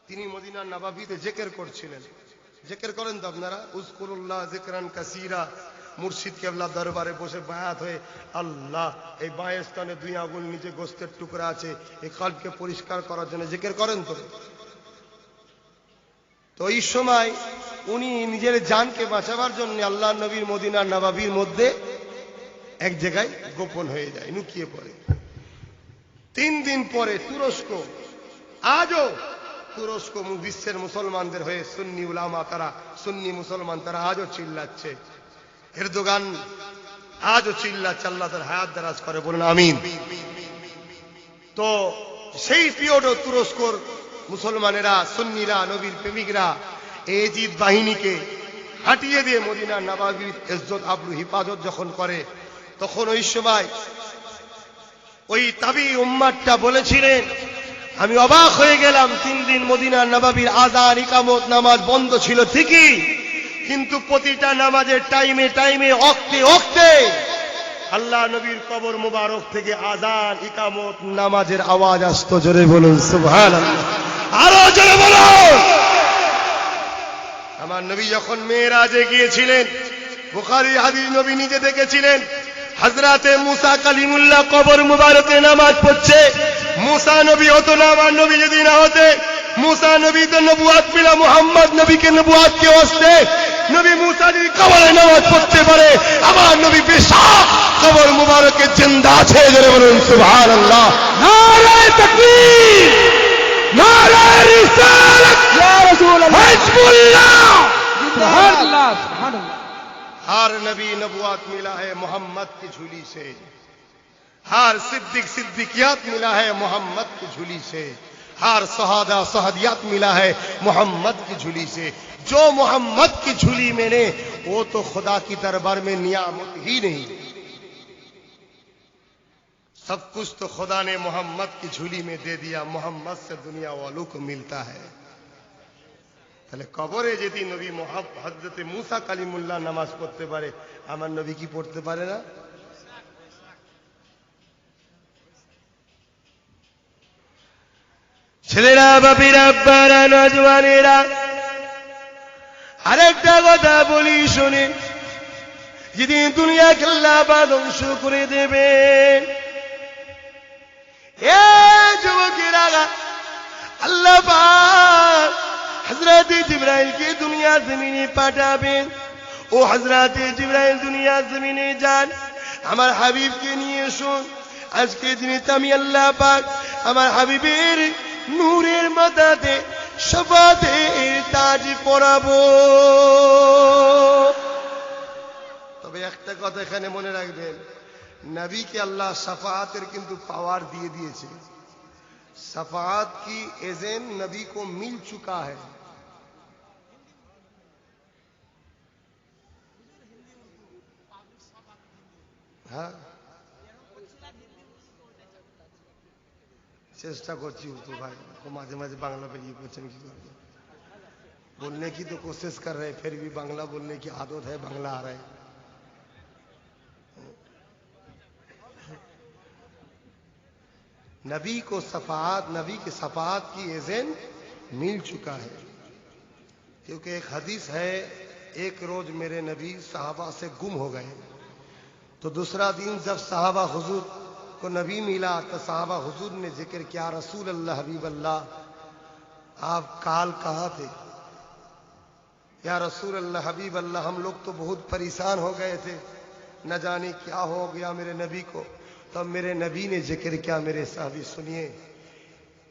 তিনি মদিনা নববীতে জিকির করছিলেন। জিকির করেন তো আপনারা, উযকুরুল্লাহ যিকরান কাসীরা, মুর্শিদ কেবলা দরবারে বসে বায়াত হয়ে, আল্লাহ এই বাঁয়ে স্থানে 2 আঙ্গুল নিচে গোস্তের টুকরা আছে, এই কলবকে পরিষ্কার করার জন্য জিকির করেন তো। তো এই সময় উনি নিজের জানকে বাঁচাবার জন্য আল্লাহ নবীর মদিনা নববীর মধ্যে এক জায়গায় গোপন হয়ে যায়, লুকিয়ে পড়ে। 3 দিন পরে তুরস্ক, আজও তুরস্ক বিশ্বের মুসলমানদের হয়ে সুন্নি উলামা, তারা সুন্নি মুসলমান, তারা আজও চিল্লাচ্ছে, এরদোগান আজও চিল্লাচ্ছে, আল্লাহ তার হায়াত দারাজ করে, বলুন আমিন। তো সেই পিরিয়ডে তুরস্কর মুসলমানেরা, সুন্নিরা, নবীর প্রেমিকরা এজিদ বাহিনীকে হাঁটিয়ে দিয়ে মদিনা নববীর ইজ্জত আবরু হিফাজত যখন করে, তখন ওই সময় ওই তাবি উম্মাতটা বলেছিলেন, আমি অবাক হয়ে গেলাম, 3 দিন মদিনা নববীর আযান ইকামত নামাজ বন্ধ ছিল ঠিকই, কিন্তু প্রতিটা নামাজের টাইমে টাইমে ওক্তে ওক্তে আল্লাহ নবীর কবর মুবারক থেকে আযান ইকামত নামাজের আওয়াজ আসতো। জোরে বলুন সুবহানাল্লাহ, আরো জোরে বলুন। আমার নবী যখন মেরাজে গিয়েছিলেন, বুখারী হাদিস, নবী নিজে দেখেছিলেন হযরতে মুসা কালিমুল্লাহ কবর মুবারকে নামাজ পড়ছে। মুসা নবী হতো না, আমার নবী যদি না হতে, মুসা নবী তো নবুয়াত মিলা, মুহাম্মদ নবীকে নবুয়াত কে ওয়াস্তে, নবী মুসা যদি কবরে নামাজ পড়তে পারে, আমার নবী বেশক কবর মুবারকে জিন্দা আছে। জোরে বলুন সুবহানাল্লাহ, নারে তাকবীর, নারে রিসালাত, ইয়া রাসূলুল্লাহ, হিজবুল্লাহ, সুবহানাল্লাহ সুবহানাল্লাহ। हर नबी नबुआत मिला है मोहम्मद की झोली से, हर सिद्दीक सिद्दीकियात मिला है मोहम्मद की झोली से, हर शहादा शहादियात मिला है मोहम्मद की झोली से। जो मोहम्मद की झोली में ने, वो तो खुदा की दरबार में नियामत ही नहीं, सब कुछ तो खुदा ने मोहम्मद की झोली में दे दिया, मोहम्मद से दुनिया वालों को मिलता है। তাহলে কবরে যদি নবী হযরতে মুসা কালিমুল্লাহ নামাজ পড়তে পারে, আমার নবী কি পড়তে পারে না? ছেলেরা, বাপিরা, আব্বারা, নওজওয়ানেরা, আরেকটা কথা বলি শুনে, যেদিন দুনিয়াকে আল্লাহ ধ্বংস করে দেবেন, এ যুবকেরা, আল্লাহ পাক हजरत जिब्राइल के दुनिया जमीने पाठाबेन। ओ हजरत जिब्राइल दुनिया जमीने जान, আমার হাবিবকে নিয়ে শুন, আজকে দিনে আমি আল্লাহ পাক আমার হাবিবের নূরের মাথাতে শাফাতের তাজ পরাবো। তবে একটা কথা এখানে মনে রাখবেন, নবীকে আল্লাহ শাফাতের কিন্তু পাওয়ার দিয়ে দিয়েছে। शफाअत की एजेंट नबी को मिल चुका है। हाँ, চেষ্টা করছি তো ভাই, মাঝে মাঝে বাংলা বেরিয়ে পড়ছেন, কি করবো। बोलने की तो कोशिश कर रहे, फिर भी बांग्ला बोलने की आदत है, बांग्ला आ रहा है। नबी को सफात, नबी के सफात की एजेंट मिल चुका है। क्योंकि एक हदीस है, एक रोज मेरे नबी सहाबा से गुम हो गए, तो दूसरा दिन जब सहाबा हुजूर को नबी मिला तो सहाबा हुजूर ने जिक्र किया, रसूल अल्लाह हबीब अल्लाह, आप काल कहाँ थे? या रसूल अल्लाह हबीब अल्लाह, हम लोग तो बहुत परेशान हो गए थे, न जाने क्या हो गया मेरे नबी को। तब मेरे नबी ने जिक्र किया, मेरे साहबी सुनिए,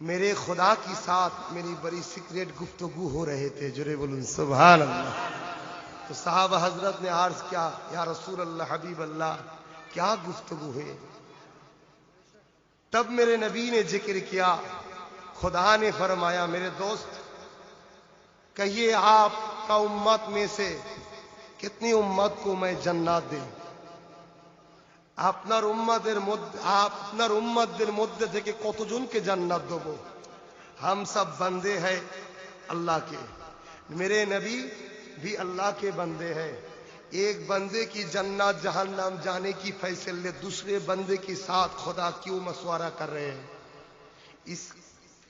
मेरे खुदा के साथ मेरी बड़ी सीक्रेट गुफ्तगू हो रहे थे। जुरे बोलूं सुभान अल्लाह। तो साहब हजरत ने अर्ज किया, या रसूल अल्लाह हबीब अल्लाह, क्या गुफ्तगू है? तब मेरे नबी ने जिक्र किया, खुदा ने फरमाया, मेरे दोस्त कहिए आपका उम्मत में से कितनी उम्मत को मैं जन्नत दे? আপনার উম্মতের মধ্যে থেকে কতজনকে জান্নাত দেব? हम सब बंदे हैं अल्लाह के, मेरे नबी भी अल्लाह के बंदे हैं। एक बंदे की जन्नत जहन्नम जाने की फैसले दूसरे बंदे के साथ खुदा क्यों मशवरा कर रहे हैं? इस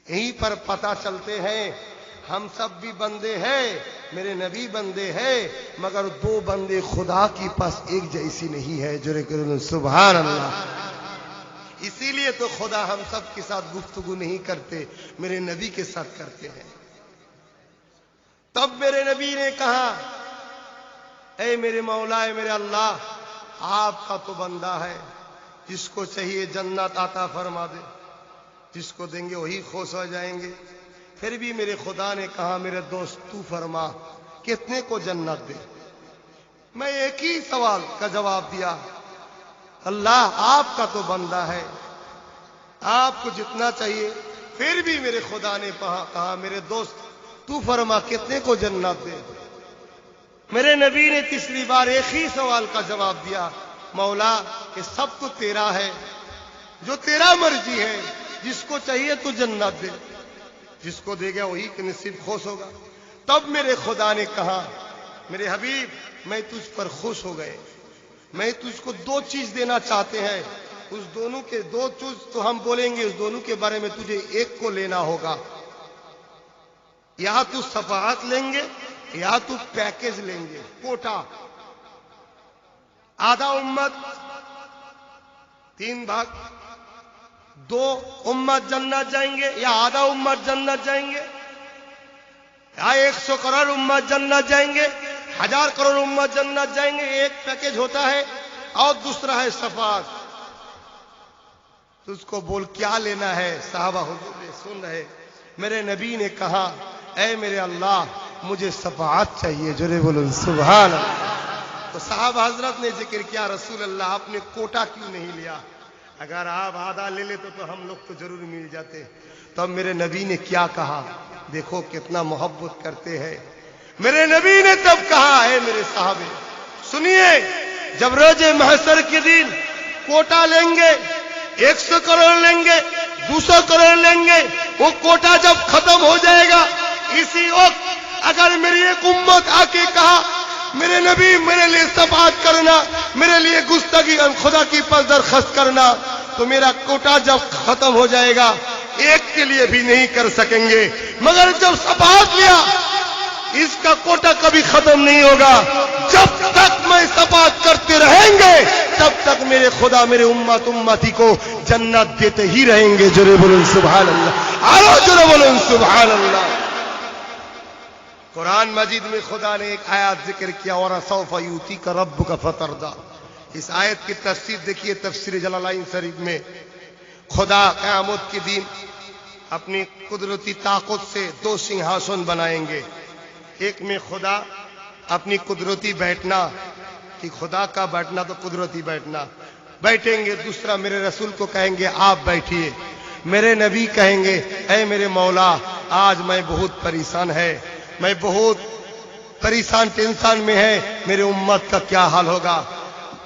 यहीं पर पता चलते हैं हम सब भी बंदे हैं, मेरे नबी बंदे हैं, मगर दो बंदे खुदा की पास एक जैसी नहीं है। जुरे करो सुभान अल्लाह। इसीलिए तो खुदा हम सब के साथ गुफ्तगू नहीं करते, मेरे नबी के साथ करते हैं। तब मेरे नबी ने कहा, ऐ मेरे मौला, मेरे अल्लाह, आपका तो बंदा है, जिसको चाहिए जन्नत आता फरमा दे, जिसको देंगे वही खुश हो जाएंगे। फिर भी मेरे खुदा ने कहा, मेरे दोस्त तू फरमा, कितने को जन्नत दे? मैं एक ही सवाल का जवाब दिया, अल्लाह आपका तो बंदा है, आपको जितना चाहिए। फिर भी मेरे खुदा ने कहा, मेरे दोस्त तू फरमा, कितने को जन्नत दे? मेरे नबी ने तीसरी बार एक ही सवाल का जवाब दिया, मौला ये सब तो तेरा है, जो तेरा मर्जी है, जिसको चाहिए तू जन्नत दे, जिसको देगा वही के नसीब खुश होगा। तब मेरे खुदा ने कहा, मेरे हबीब मैं तुझ पर खुश हो गए, मैं तुझको दो चीज देना चाहते हैं, उस दोनों के दो चीज तो हम बोलेंगे, उस दोनों के बारे में तुझे एक को लेना होगा, या तू सफात लेंगे या तू पैकेज लेंगे, कोटा। आधा उम्मत, तीन भाग, दो उम्मत जन्नत जाएंगे या आधा उम्मत जन्नत जाएंगे, या 100 करोड़ उम्मत जन्नत जाएंगे, 1000 करोड़ उम्मत जन्नत जाएंगे। एक पैकेज होता है और दूसरा है सफात। तुझको बोल क्या लेना है? साहबा हुजूर ने सुन रहे, मेरे नबी ने कहा, ऐ मेरे अल्लाह, मुझे सफात चाहिए। जोरे बोलो सुभान अल्लाह। तो साहब हजरत ने जिक्र किया, रसूल अल्लाह आपने कोटा क्यों नहीं लिया? अगर आप आधा ले लेते तो हम लोग तो जरूर मिल जाते। तब मेरे नबी ने क्या कहा, देखो कितना मोहब्बत करते हैं। मेरे नबी ने तब कहा, है मेरे साहबे सुनिए, जब रोजे महशर के दिन कोटा लेंगे, 100 करोड़ लेंगे, 200 करोड़ लेंगे, वो कोटा जब खत्म हो जाएगा, इसी वक्त अगर मेरी एक उम्मत आके कहा, मेरे नबी मेरे लिए सफात करना, मेरे लिए गुस्तगी खुदा की पास दरख्वास्त करना, तो मेरा कोटा जब खत्म हो जाएगा, एक के लिए भी नहीं कर सकेंगे। मगर जब सफात लिया, इसका कोटा कभी खत्म नहीं होगा। जब तक मैं सफात करते रहेंगे, तब तक मेरे खुदा मेरे उम्मती को जन्नत देते ही रहेंगे। जोरे बोलो सुभान अल्लाह, आरो जोरे बोलो सुभान अल्लाह। कुरान मजीद में खुदा ने एक आयत जिक्र किया, और सौफ यूती का रब्ब का फतरदा। इस आयत की तफसीर देखिए, तफसीर जलालाइन शरीफ में, खुदा क़यामत के दिन अपनी कुदरती ताकत से 2 सिंहासन बनाएंगे। एक में खुदा अपनी कुदरती बैठना, कि खुदा का बैठना तो कुदरती बैठना, बैठेंगे। दूसरा मेरे रसूल को कहेंगे आप बैठिए। मेरे नबी कहेंगे, ऐ मेरे मौला, आज मैं बहुत परेशान है, मैं बहुत परेशान टेंशन में है, मेरे उम्मत का क्या हाल होगा?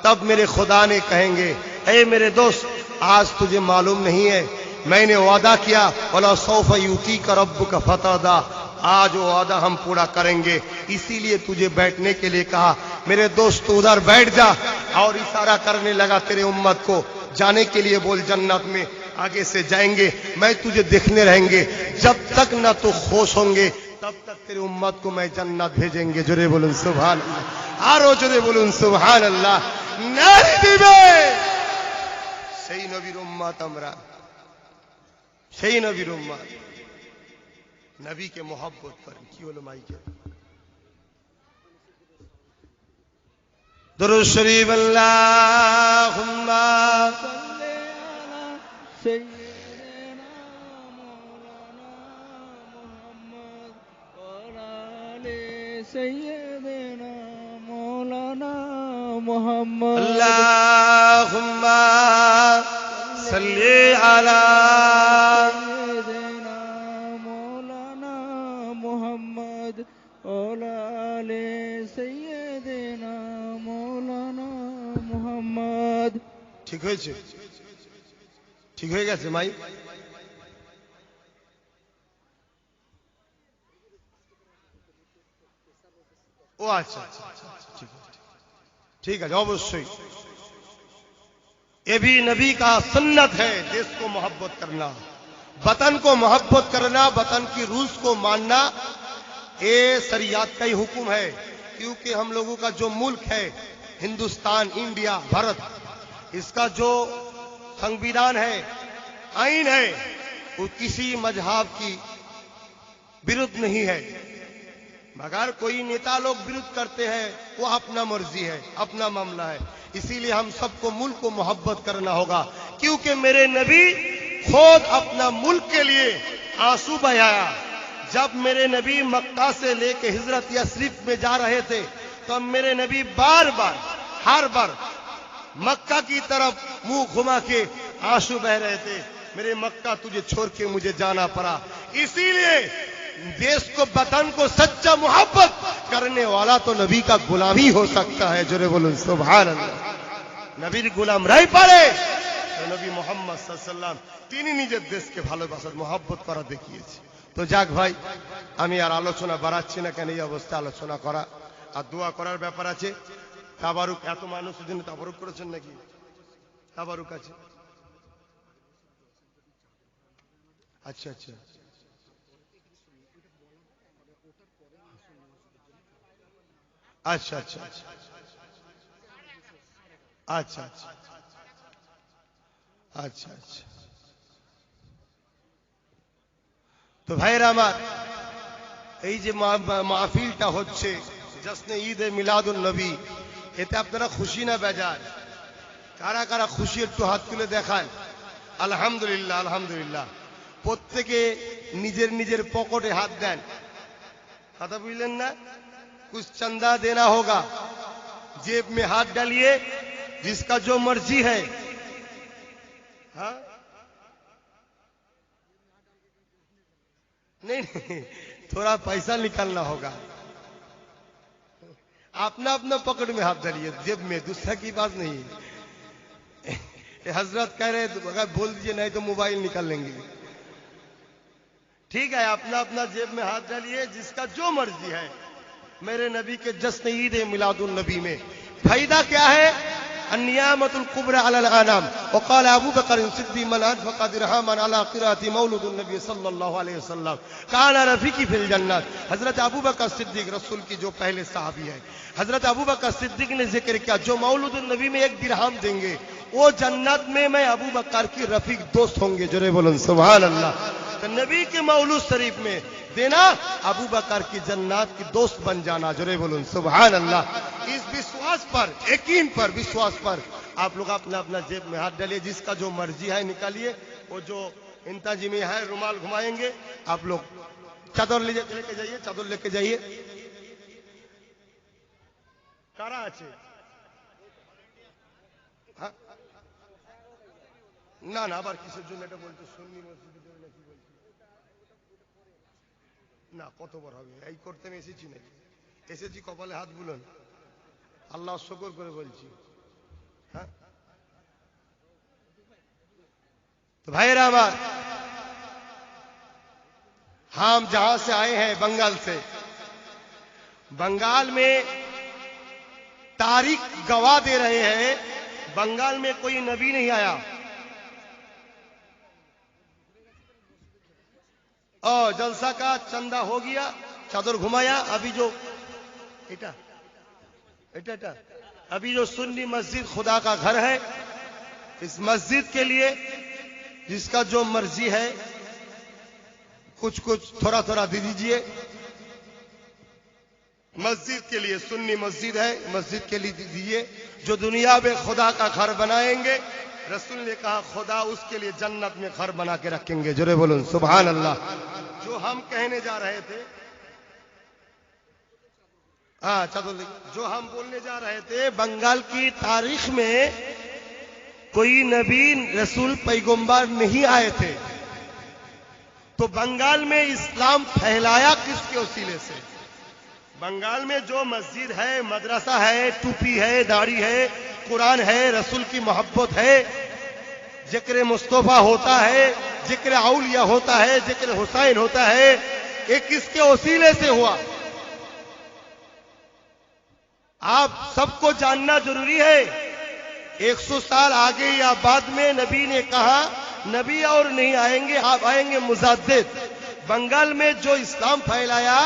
तब मेरे खुदा ने कहेंगे, ऐ मेरे दोस्त, आज तुझे मालूम नहीं है, मैंने वादा किया, वला सौफ यूती का रब्ब का फतरदा, आज वो वादा हम पूरा करेंगे। इसीलिए तुझे बैठने के लिए कहा। मेरे दोस्त उधर बैठ जा। और इशारा करने लगा तेरे उम्मत को, जाने के लिए बोल, जन्नत में आगे से जाएंगे, मैं तुझे देखने रहेंगे। जब तक ना तो खुश होंगे तब तक तेरे उम्मत को मैं जन्नत भेजेंगे। जोरे बोलून सुभान अल्लाह, आरो जोरे बोलून सुभान अल्लाह। नारे दिबे সেই নবীর উম্মত আমরা, সেই নবীর উম্মত। নবীকে मोहब्बत করেন। কি হলো মাইকে? दुरूद शरीफ अल्लाहुम्मा सल्ली अला सय्यिदिना मौलाना मुहम्मद व आले सय्यिदिना मौलाना मुहम्मद। अल्लाहुम्मा सल्ली अला सय्यिदिना मौलाना मुहम्मद व आले सय्यिदिना मौलाना मुहम्मद। ঠিক হয়েছে? ঠিক হয়ে গেছে মাই? ও আচ্ছা আচ্ছা, ठीक है, अवश्य। ये भी नबी का सुन्नत है, देश को मोहब्बत करना, वतन को मोहब्बत करना, वतन की रूल्स को मानना, ये शरीयत का ही हुक्म है। क्योंकि हम लोगों का जो मुल्क है हिंदुस्तान, इंडिया, भारत, इसका जो संविधान है, आईन है, वो किसी मजहब की विरुद्ध नहीं है। मगर कोई नेता लोग विरोध करते हैं, वो अपना मर्जी है, अपना मामला है। इसीलिए हम सबको मुल्क को मोहब्बत करना होगा। क्योंकि मेरे नबी खुद अपना मुल्क के लिए आंसू बहाया। जब मेरे नबी मक्का से लेके हिजरत यस्रिफ में जा रहे थे, तो मेरे नबी बार बार, हर बार मक्का की तरफ मुंह घुमा के आंसू बह रहे थे। मेरे मक्का तुझे छोड़ के मुझे जाना पड़ा। इसीलिए देश को, वतन को सच्चा मोहब्बत करने वाला तो नबी का गुलाम ही हो सकता है। जोरे बोलूं सुभान अल्लाह। नबीर गुलाम रह पारे तो नबी मोहम्मद सल्लल्लाहु अलैहि वसल्लम তিনি নিজের দেশকে ভালোবাসার মোহব্বত করা দেখিয়েছে। তো যাক ভাই, আমি আর আলোচনা বাড়াচ্ছি না, কেন এই অবস্থায় আলোচনা করা আর দোয়া করার ব্যাপার আছে। তাবারুক, এত মানুষের জন্য তাবারুক করেছেন নাকি? তাবারুক আছে? আচ্ছা আচ্ছা अच्छा अच्छा अच्छा अच्छा अच्छा अच्छा। তো ভাইরা আমার, এই যে মাহফিলটা হচ্ছে জশ্নে ঈদ এ মিলাদুন নবী, এতে আপনারা খুশি না বেজার? কারা কারা খুশি একটু হাত তুলে দেখান। আলহামদুলিল্লাহ আলহামদুলিল্লাহ। প্রত্যেকে নিজের নিজের পকেটে হাত দেন। কথা বুঝলেন না? कुछ चंदा देना होगा, जेब में हाथ डालिए, जिसका जो मर्जी है। हाँ नहीं नहीं, थोड़ा पैसा निकालना होगा। अपना अपना पकड़ में हाथ डालिए, जेब में, दूसरा की बात नहीं है। हजरत कह रहे तो अगर बोल दीजिए, नहीं तो मोबाइल निकाल लेंगे। ठीक है, अपना अपना जेब में हाथ डालिए, जिसका जो मर्जी है। मेरे नबी के जश्न ईद मिलादुन नबी में फायदा क्या है? अन्नियामतुल कुब्रा अलल अनाम। वक़ाल अबू बकर सिद्दीक़ मन अनफ़क़ दिरहमन अला क़िराअति मौलूदुन नबी सल्लल्लाहु अलैहि वसल्लम काना रफ़ीक़ी फिल जन्नत। हजरत अबू बकर सिद्दीक़ रसूल की जो पहले सहाबी है, हजरत अबू बकर सिद्दीक़ ने जिक्र किया, जो मौलूदुन नबी में 1 दिरहम देंगे, वो जन्नत में मैं अबू बकर की रफीक दोस्त होंगे। जोरे बोलन सुभान अल्लाह। तो नबी के मौलूद शरीफ में देना, अबू बकर की जन्नत की दोस्त बन जाना। जोरे बोलूं सुभान अल्लाह। इस विश्वास पर, यकीन पर, विश्वास पर आप लोग अपना अपना जेब में हाथ डालिए, जिसका जो मर्जी है निकालिए। वो जो इंतजामी है, रुमाल घुमाएंगे, आप लोग चादर लेके जाइए, चादर लेके जाइए। कारा আছে? हाँ না না, আবার কিসের জন্য এটা বলতে? সুন্নি মসজিদে দেবে নাকি বলছে? না, কতবার হবে? এই করতে আমি এসেছি নাকি? এসেছি কপালে হাত বুলান, আল্লাহ শুকর করে বলছি। হ্যাঁ তো ভাইয়েরা আমার, हम जहां से आए हैं बंगाल से, बंगाल में तारीख गवाह दे रहे हैं, बंगाल में कोई नबी नहीं आया। और जलसा का चंदा हो गया, चादर घुमाया। अभी जो इटा इटा इटा अभी जो सुन्नी मस्जिद खुदा का घर है, इस मस्जिद के लिए जिसका जो मर्जी है कुछ कुछ थोड़ा थोड़ा दे दीजिए। मस्जिद के लिए, सुन्नी मस्जिद है, मस्जिद के लिए दीजिए। जो दुनिया में खुदा का घर बनाएंगे, रसूल ने कहा खुदा उसके लिए जन्नत में घर बना के रखेंगे। जोरे बोलो सुभान अल्लाह। जो हम कहने जा रहे थे, चलो, जो हम बोलने जा रहे थे, बंगाल की तारीख में कोई नबी रसूल पैगंबर नहीं आए थे, तो बंगाल में इस्लाम फैलाया किसके वसीले से? बंगाल में जो मस्जिद है, मदरसा है, टूपी है, दाढ़ी है, कुरान है, रसूल की मोहब्बत है, जिक्र मुस्तफा होता है, जिक्र औलिया होता है, जिक्र हुसैन होता है, ये किसके वसीले से हुआ? आप सबको जानना जरूरी है। 100 साल आगे या बाद में नबी ने कहा नबी और नहीं आएंगे, आप आएंगे मुजद्दिद। बंगाल में जो इस्लाम फैलाया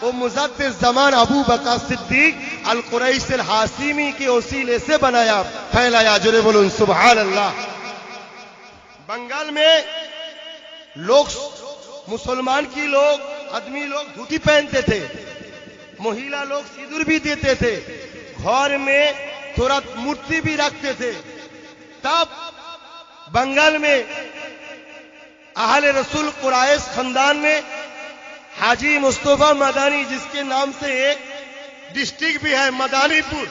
वो मुजद्दिद ज़मान अबू बकर सिद्दीक अल कुरैशी अल हाशिमी के वसीले से बनाया, फैलाया। जोरे बोलो सुभान अल्लाह। बंगाल में लोग, मुसलमान की लोग, आदमी लोग धोती पहनते थे, महिला लोग सिंदूर भी देते थे, घर में थोड़ा मूर्ति भी रखते थे। तब बंगाल में अहले रसूल कुरैश खानदान में हाजी मुस्तफा मदानी, जिसके नाम से एक डिस्ट्रिक्ट भी है मदानीपुर,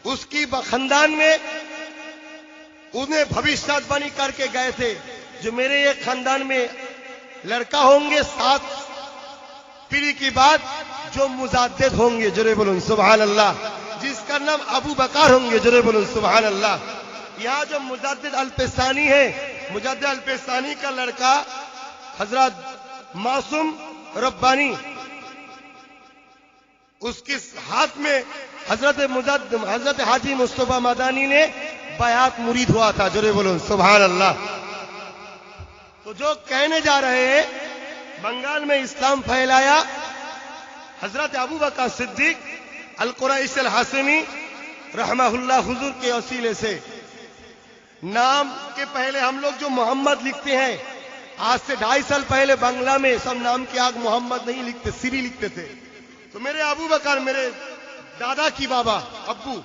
उसकी खानदान में उन्हें भविष्यवाणी करके गए थे, जो मेरे एक खानदान में लड़का होंगे 7 पीढ़ी के बाद जो मुजद्दिद होंगे। जोरे बोलो सुभान अल्लाह। जिसका नाम अबू बकर होंगे। जोरे बोलो सुभान अल्लाह। यहाँ जो मुजद्दिद अल्पेसानी है, मुजद्दिद अल्पेसानी का लड़का हजरत मासूम रब्बानी, उसके हाथ में हजरत हाजी मुस्तफा मदानी ने बयात मुरीद हुआ था। जोरे बोलो सुभान अल्लाह। तो जो कहने जा रहे हैं, बंगाल में इस्लाम फैलाया हजरत अबू बकर सिद्दीक अल कुरैशी अल हाशिमी रहमहुल्लाह हुजूर के वसीले से। नाम के पहले हम लोग जो मोहम्मद लिखते हैं, आज से 2.5 साल पहले बांग्ला में सब नाम के आग मोहम्मद नहीं लिखते, सिरी लिखते थे। तो मेरे अबू बकर, मेरे दादा की बाबा अब्बू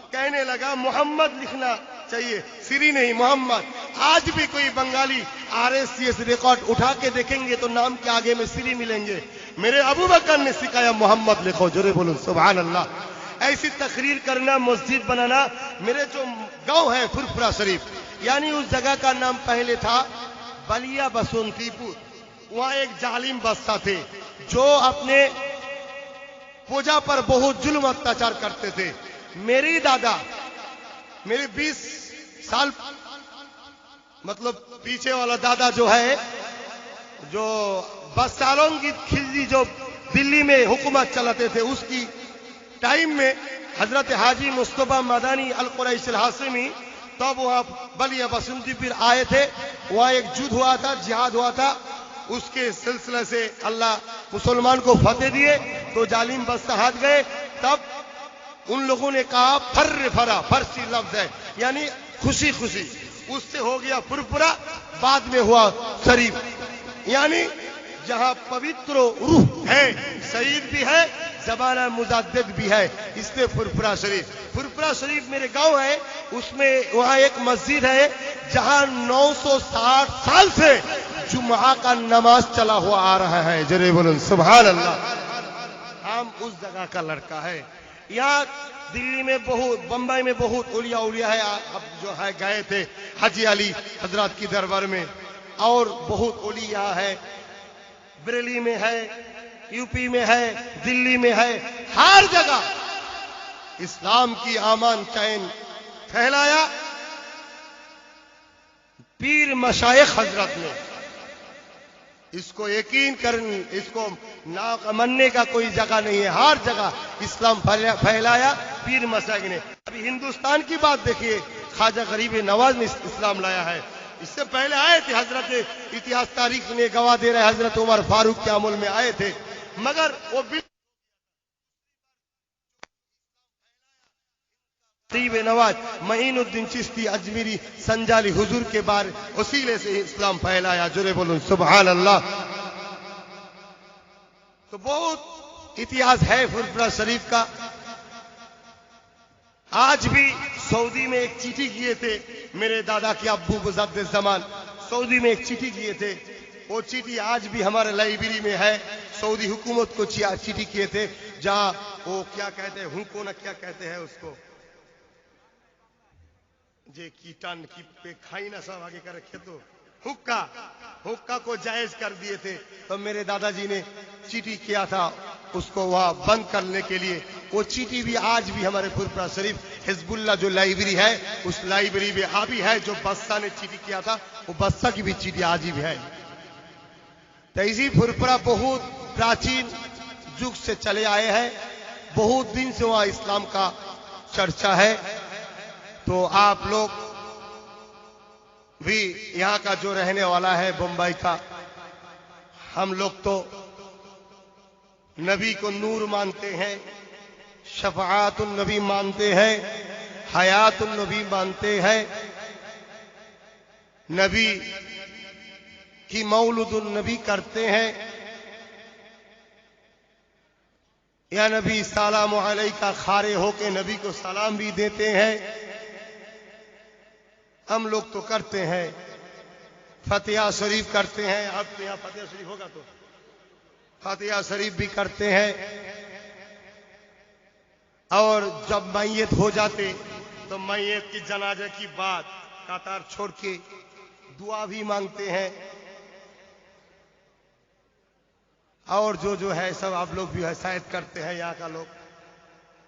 कहने लगा मोहम्मद लिखना चाहिए, सिरी नहीं, मोहम्मद। आज भी कोई बंगाली RSCS रिकॉर्ड उठा के देखेंगे तो नाम के आगे में सिरी मिलेंगे। मेरे अबू बकर ने सिखाया मोहम्मद लिखो। जोरे बोलो सुभान अल्लाह। ऐसी तकरीर करना, मस्जिद बनाना। मेरे जो गांव है फुरफुरा शरीफ, यानी उस जगह का नाम पहले था बलिया बसंतीपुर। वहां एक जालिम बादशाह थे जो अपने पूजा पर बहुत जुल्म अत्याचार करते थे। मेरी दादा, मेरे 20 साल मतलब पीछे वाला दादा जो है, जो बादशाहों की खिलजी जो दिल्ली में हुकूमत चलाते थे, उसकी टाइम में हजरत हाजी मुस्तफा मदानी अल कुरैशी अल हाशिमी तब वहां बलिया बसंतीपुर आए थे। वहां एक युद्ध हुआ था, जिहाद हुआ था। उसके सिलसिले से अल्लाह मुसलमान को फतेह दिए, तो जालिम बादशाह हाथ गए। तब उन लोगों ने कहा फर्र फरा, फरसी लफ्ज है, यानी खुशी खुशी। उससे हो गया फुरफुरा, बाद में हुआ शरीफ, यानी जहां पवित्र रूह है, शहीद भी है, जबाना मुजद्दिद भी है, इसलिए फुरफुरा शरीफ। फुरफुरा शरीफ मेरे गांव है, उसमें वहां एक मस्जिद है जहां 960 साल से जुम्मा का नमाज चला हुआ आ रहा है। जरे बोलो सुभान अल्लाह। हम उस जगह का लड़का है। यहाँ दिल्ली में बहुत, बंबई में बहुत औलिया है। अब जो है गए थे हाजी अली हजरत की दरबार में, और बहुत औलिया है, बरेली में है, यूपी में है, दिल्ली में है, हर जगह इस्लाम की आमान चैन फैलाया पीर मशाइख हजरत ने। इसको यकीन करने, इसको ना मानने का कोई जगह नहीं है। हर जगह इस्लाम फैलाया पीर मसाइक ने। अभी हिंदुस्तान की बात देखिए, ख्वाजा गरीब नवाज ने इस्लाम लाया है। इससे पहले आए थे हजरत, इतिहास तारीख ने गवाह दे रहे, हजरत उमर फारूक के अमल में आए थे, मगर वो गरीब नवाज महीनुद्दीन चिश्ती अजमेरी संजाली हुजूर के बारे वसीले से इस्लाम फैलाया। जोरे बोलूं सुभान अल्लाह। तो बहुत इतिहास है फुरफुरा शरीफ का। आज भी सऊदी में एक चिट्ठी किए थे मेरे दादा के अब्बू मुजद्दिद जमान, सऊदी में एक चिट्ठी किए थे। वो चिट्ठी आज भी हमारे लाइब्रेरी में है। सऊदी हुकूमत को चिट्ठी किए थे, जहां वो क्या कहते हैं, हुको ना क्या कहते हैं उसको, जे कीटान की पे खाई ना सब आगे कर रखे, तो हुक्का, हुक्का को जायज कर दिए थे। तो मेरे दादाजी ने चिट्ठी किया था उसको वहां बंद करने के लिए। वो चिट्ठी भी आज भी हमारे फुरफुरा शरीफ हिजबुल्लाह जो लाइब्रेरी है, उस लाइब्रेरी में अभी है। जो बस्सा ने चिट्ठी किया था, वो बस्सा की भी चिट्ठी आज भी है। तो इसी फुरफुरा बहुत प्राचीन युग से चले आए हैं, बहुत दिन से वहां इस्लाम का चर्चा है। तो आप लोग भी यहां का जो रहने वाला है बम्बई का, हम लोग तो नबी को नूर मानते हैं, शफाअतुन नबी मानते हैं, हयातुन नबी मानते हैं, नबी की मौलूदुन नबी करते हैं। या नबी सलाम अलैका खारे होके नबी को सलाम भी देते हैं। हम लोग तो करते हैं, फतिहा शरीफ करते हैं। अब तो यहां फतिहा शरीफ होगा तो फतिहा शरीफ भी करते हैं। और जब मैयत हो जाते तो मैयत की जनाजे की बात कतार छोड़ के दुआ भी मांगते हैं। और जो है सब आप लोग भी है शायद करते हैं यहाँ का लोग,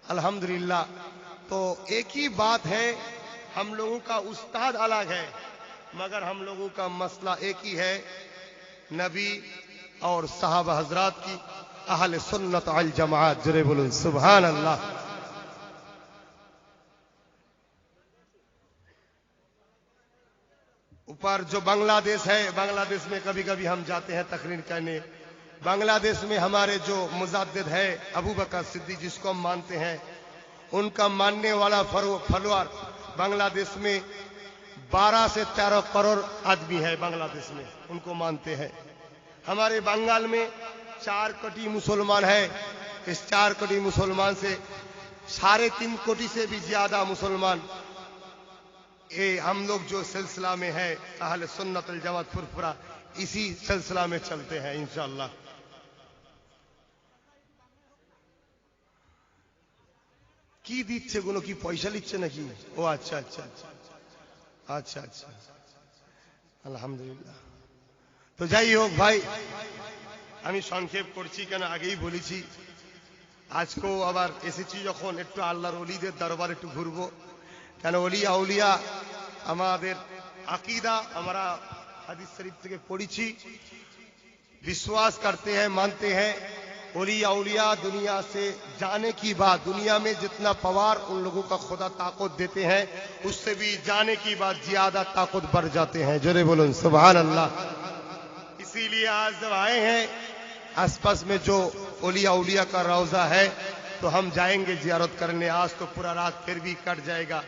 अल्हम्दुलिल्लाह। तो एक ही बात है, हम लोगों का उस्ताद अलग है, मगर हम लोगों का मसला एक ही है, नबी और साहब हजरात की अहले सुन्नत अल जमात। जरे बोलो सुभान अल्लाह। ऊपर जो बांग्लादेश है, बांग्लादेश में कभी कभी हम जाते हैं तकरीर करने। बांग्लादेश में हमारे जो मुजद्दिद है अबू बकर सिद्दीक, जिसको हम मानते हैं, उनका मानने वाला फॉलोअर बांग्लादेश में 12 से 13 करोड़ आदमी है बांग्लादेश में, उनको मानते हैं। हमारे बंगाल में 4 कोटी मुसलमान है। इस 4 कोटी मुसलमान से 3.5 कोटी से भी ज्यादा मुसलमान ये हम लोग जो सिलसिला में है अहले सुन्नत अल जमात फुरफुरा, इसी सिलसिला में चलते हैं इंशाअल्लाह। কি দিচ্ছে গুলো, কি পয়সা লিচ্ছে নাকি? ও আচ্ছা আচ্ছা আচ্ছা আচ্ছা আচ্ছা, আলহামদুলিল্লাহ। তো যাই হোক ভাই, আমি সংক্ষেপ করছি কেন আগেই বলেছি, আজকেও আবার এসেছি যখন একটু আল্লাহর ওলিদের দরবার একটু ঘুরবো। কেন ওলিয়া আউলিয়া আমাদের আকীদা, আমরা হাদিস শরীফ থেকে পড়েছি, विश्वास करते हैं, मानते हैं। औलिया औलिया दुनिया से जाने की बात, दुनिया में जितना पवार उन लोगों का खुदा ताकत देते हैं, उससे भी जाने की बात ज्यादा ताकत बढ़ जाते हैं। जोरे बोलो सुभान अल्लाह। इसीलिए आज जब आए हैं, आसपास में जो औलिया औलिया का रौजा है, तो हम जाएंगे जियारत करने। आज तो पूरा रात फिर भी कट जाएगा,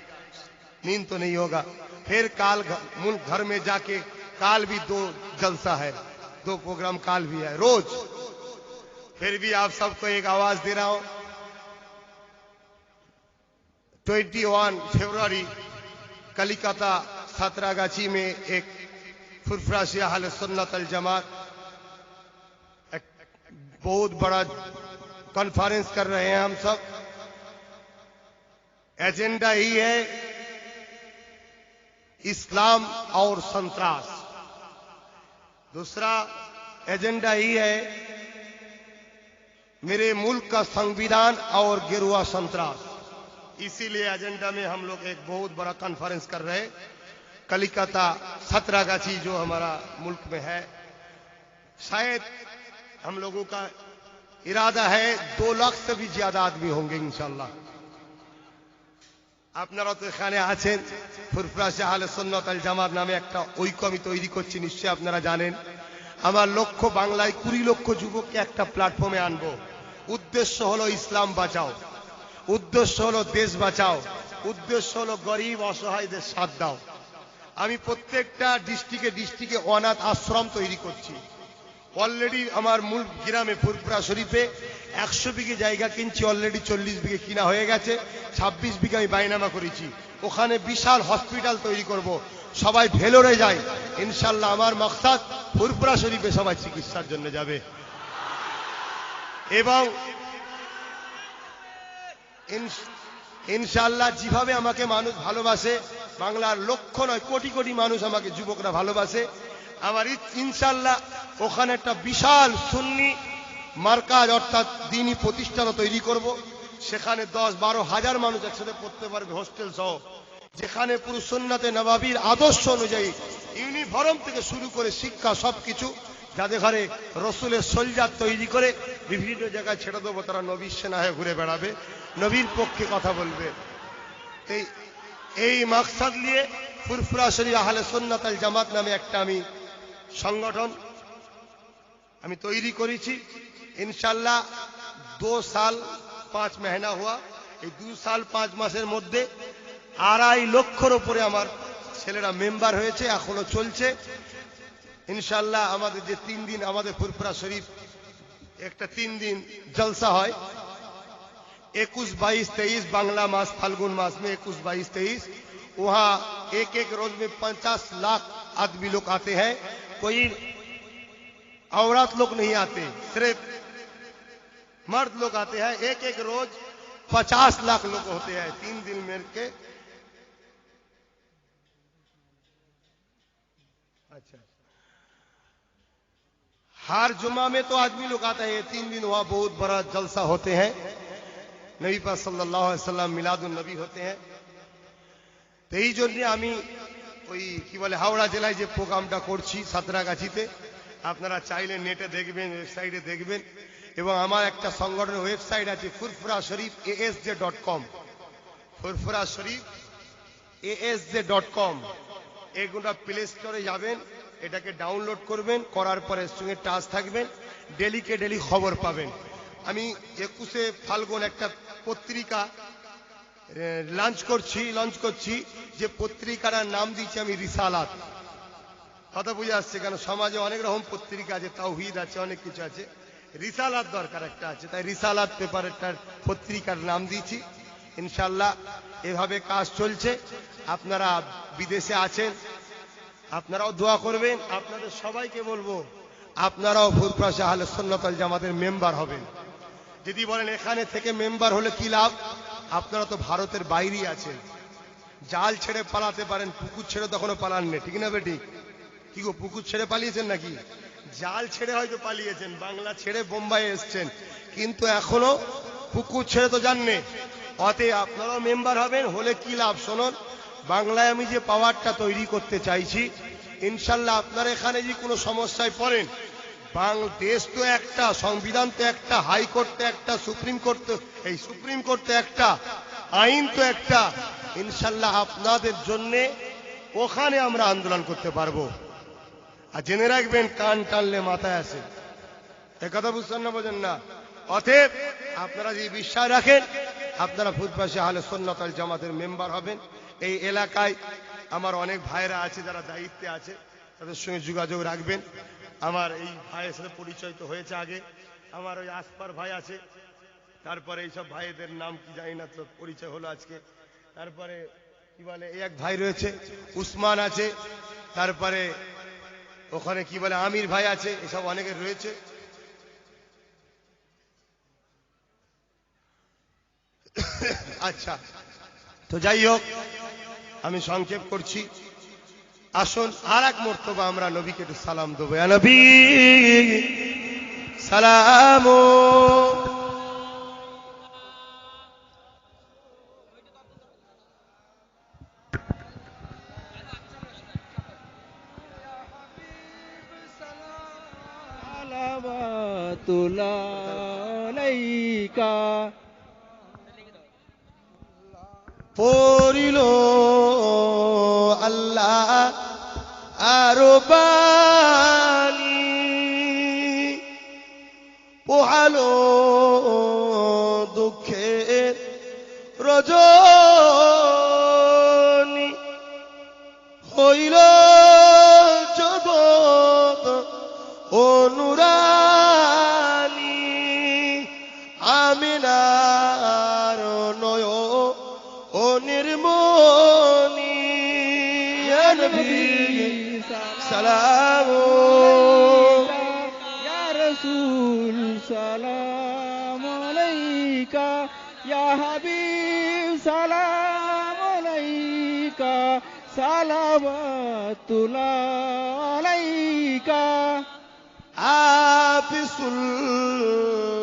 नींद तो नहीं होगा। फिर काल घर में जाके, काल भी 2 जलसा है, 2 प्रोग्राम काल भी है रोज। फिर भी आप सबको एक आवाज दे रहा हूं, 21 फरवरी कलिकता सातरागाछी में एक फुरफुरा से अहले सुन्नत अल जमात एक बहुत बड़ा कॉन्फ्रेंस कर रहे हैं हम सब। एजेंडा ही है इस्लाम और संत्रास। दूसरा एजेंडा ही है मेरे मुल्क का संविधान और गिरुआ संत्रास। इसीलिए एजेंडा में हम लोग एक बहुत बड़ा कॉन्फ्रेंस कर रहे हैं। कलिकता सातरागाछी जो हमारा मुल्क में है, शायद हम लोगों का इरादा है 2 लाख से भी ज्यादा आदमी होंगे इंशाल्लाह। আপনারা তো এখানে আছেন, ফুরফুরা শাহ আহলে সুন্নাত আল জামাত নামে একটা ঐক্য আমি তৈরি করছি, নিশ্চয়ই আপনারা জানেন। আমার লক্ষ্য বাংলায় 20 লক্ষ যুবককে একটা প্ল্যাটফর্মে আনবো। উদ্দেশ্য হলো ইসলাম বাঁচাও, উদ্দেশ্য হলো দেশ বাঁচাও, উদ্দেশ্য হলো গরিব অসহায়দের সাথ দাও। আমি প্রত্যেকটা ডিস্ট্রিক্টে অনাথ আশ্রম তৈরি করছি। অলরেডি আমার মূল গ্রামে ফুরফুরা শরীফে 100 বিঘে জায়গা কিনছি, অলরেডি 40 বিঘে কিনা হয়ে গেছে, 26 বিঘে আমি বাইনামা করেছি। ওখানে বিশাল হসপিটাল তৈরি করব, সবাই ভেলোরে যায় ইনশাআল্লাহ। আমার মাকসাদ ফুরফুরা শরীফে সবাই চিকিৎসার জন্য যাবে। এবং ইনশাআল্লাহ যেভাবে আমাকে মানুষ ভালোবাসে, বাংলার লক্ষ নয় কোটি কোটি মানুষ আমাকে যুবকরা ভালোবাসে, আমার ইনশাআল্লাহ ওখানে একটা বিশাল সুন্নি মার্কাজ অর্থাৎ দ্বীনি প্রতিষ্ঠান তৈরি করব। সেখানে 10-12 হাজার মানুষ একসাথে পড়তে পারবে, হোস্টেল সহ, যেখানে পুরো সুন্নাতে নববীর আদর্শ অনুযায়ী ইউনিফর্ম থেকে শুরু করে শিক্ষা সবকিছু, যাদের ঘরে রসুলের সলজাত তৈরি করে বিভিন্ন জায়গায় ছেড়ে দেবো, তারা নবীর সেনা হয়ে ঘুরে বেড়াবে, নবীর পক্ষে কথা বলবে। এই মাকসাদ নিয়ে ফুরফুরা শরীফ আহলে সুন্নাত আল জামাত নামে একটা আমি সংগঠন আমি তৈরি করেছি। ইনশাআল্লাহ 2 साल 5 महीना हुआ। এই 2 साल 5 মাসের মধ্যে 2.5 লক্ষর উপরে আমার ছেলেরা মেম্বার হয়েছে, এখনো চলছে ইনশাআল্লাহ। আমাদের যে 3 দিন আমাদের ফুরফুরা শরীফ একটা 3 दिन जलसा হয়, 21, 22, 23 बांग्ला मास फाल्गुन मास में 21, 22, 23 वहां एक रोज में 50 लाख आदमी लोग आते हैं। कोई औरत लोग नहीं आते, सिर्फ मर्द लोग आते हैं। एक रोज 50 लाख लोग होते हैं 3 दिन मिल के। अच्छा, हर जुमा में तो आदमी लोग आता है, 3 दिन वहां बहुत बड़ा जलसा होते हैं। नबी पाक सल्लल्लाहु अलैहि वसल्लम मिलादुन नबी होते हैं। तो এই জন্য আমি ওই কি বলে হাওড়া জেলায় যে প্রোগ্রামটা করছি সাতরাগাছিতে, আপনারা চাইলে নেটে দেখবেন, ওয়েবসাইটে দেখবেন। এবং আমার একটা সংগঠনের ওয়েবসাইট আছে ফুরফুরা শরীফ asj.com, ফুরফুরা শরীফ asj.com। এগুলো প্লে স্টোরে যাবেন, এটাকে ডাউনলোড করবেন, করার পরে সঙ্গে টাচ থাকবেন, ডেলি খবর পাবেন। আমি 21 ফাল্গুন একটা পত্রিকা লঞ্চ করছি, যে পত্রিকার নাম দিয়েছি আমি রিসালাত। কথা বুঝে আসছে? কেন সমাজে অনেক রকম পত্রিকা আছে, তাওহীদ আছে, অনেক কিছু আছে, রিসালাত দরকার একটা আছে, তাই রিসালাত পেপারটার পত্রিকার নাম দিয়েছি। ইনশাআল্লাহ এভাবে কাজ চলছে। আপনারা বিদেশে আছেন, আপনারাও দোয়া করবেন। আপনাদের সবাইকে বলবো আপনারাও ফুরফুরা শাহ আহলে সুন্নাত ওয়াল জামাতের মেম্বার হবেন। যদি বলেন এখানে থেকে মেম্বার হলে কি লাভ, আপনারা তো ভারতের বাইরেই আছেন, জাল ছেড়ে পালাতে পারেন, পুকুর ছেড়ে তখনও পালাননি, ঠিক না বেটি? কি গো, পুকুর ছেড়ে পালিয়েছেন নাকি? জাল ছেড়ে হয়তো পালিয়েছেন, বাংলা ছেড়ে বোম্বাই এসছেন, কিন্তু এখনো পুকুর ছেড়ে তো যাননি। অতএব আপনারাও মেম্বার হবেন, হলে কি লাভ শুনুন। বাংলায় আমি যে পাওয়ারটা তৈরি করতে চাইছি, ইনশাআল্লাহ আপনারা এখানে যে কোনো সমস্যায় পড়েন, দেশ তো একটা, সংবিধান তো একটা, হাইকোর্ট তো একটা, সুপ্রিম কোর্ট তো একটা, আইন তো একটা। ইনশাআল্লাহ আপনাদের জন্য ওখানে আমরা আন্দোলন করতে পারবো। আর জেনে রাখবেন, কান টানলে মাথায় আসে, একথা বুঝছেন না, বোঝেন না? অতএব আপনারা যদি বিশ্বাস রাখেন, আপনারা ফুরফুরা শাহ আহলে সুন্নাত ওয়াল জামাতের মেম্বার হবেন। এই এলাকায় আমার অনেক ভাইরা আছে যারা দায়িত্বে আছে, তাদের সঙ্গে যোগাযোগ রাখবেন। আমার এই ভাইয়ের সাথে পরিচয় তো হয়েছে আগে, আমার ওই আসপার ভাই আছে, তারপরে এইসব ভাইদের নাম কি জানি না, তো পরিচয় হলো আজকে। তারপরে কি বলে এই এক ভাই রয়েছে উসমান আছে, তারপরে ওখানে কি বলে আমির ভাই আছে, এসব অনেকের রয়েছে। আচ্ছা, তো যাই হোক, আমি সংক্ষেপ করছি। আসুন আর এক মর্তবা আমরা নবীকে একটু সালাম দেবো। ইয়া নবী সালাম। সালাওয়াতুল্লাহ পড়িল আল্লাহ আরো বাণী পোহালো দুঃখের রজনী হইল জগৎ অনুরানী আমিনার নয় ও নির্মণি ইয়া নবী সালাম ইয়া রাসূল সালাম আলাইকা ইয়া হাবিব সালাম আলাইকা সালাওয়াতুল্লাহ আলাইকা आप सुल्ताने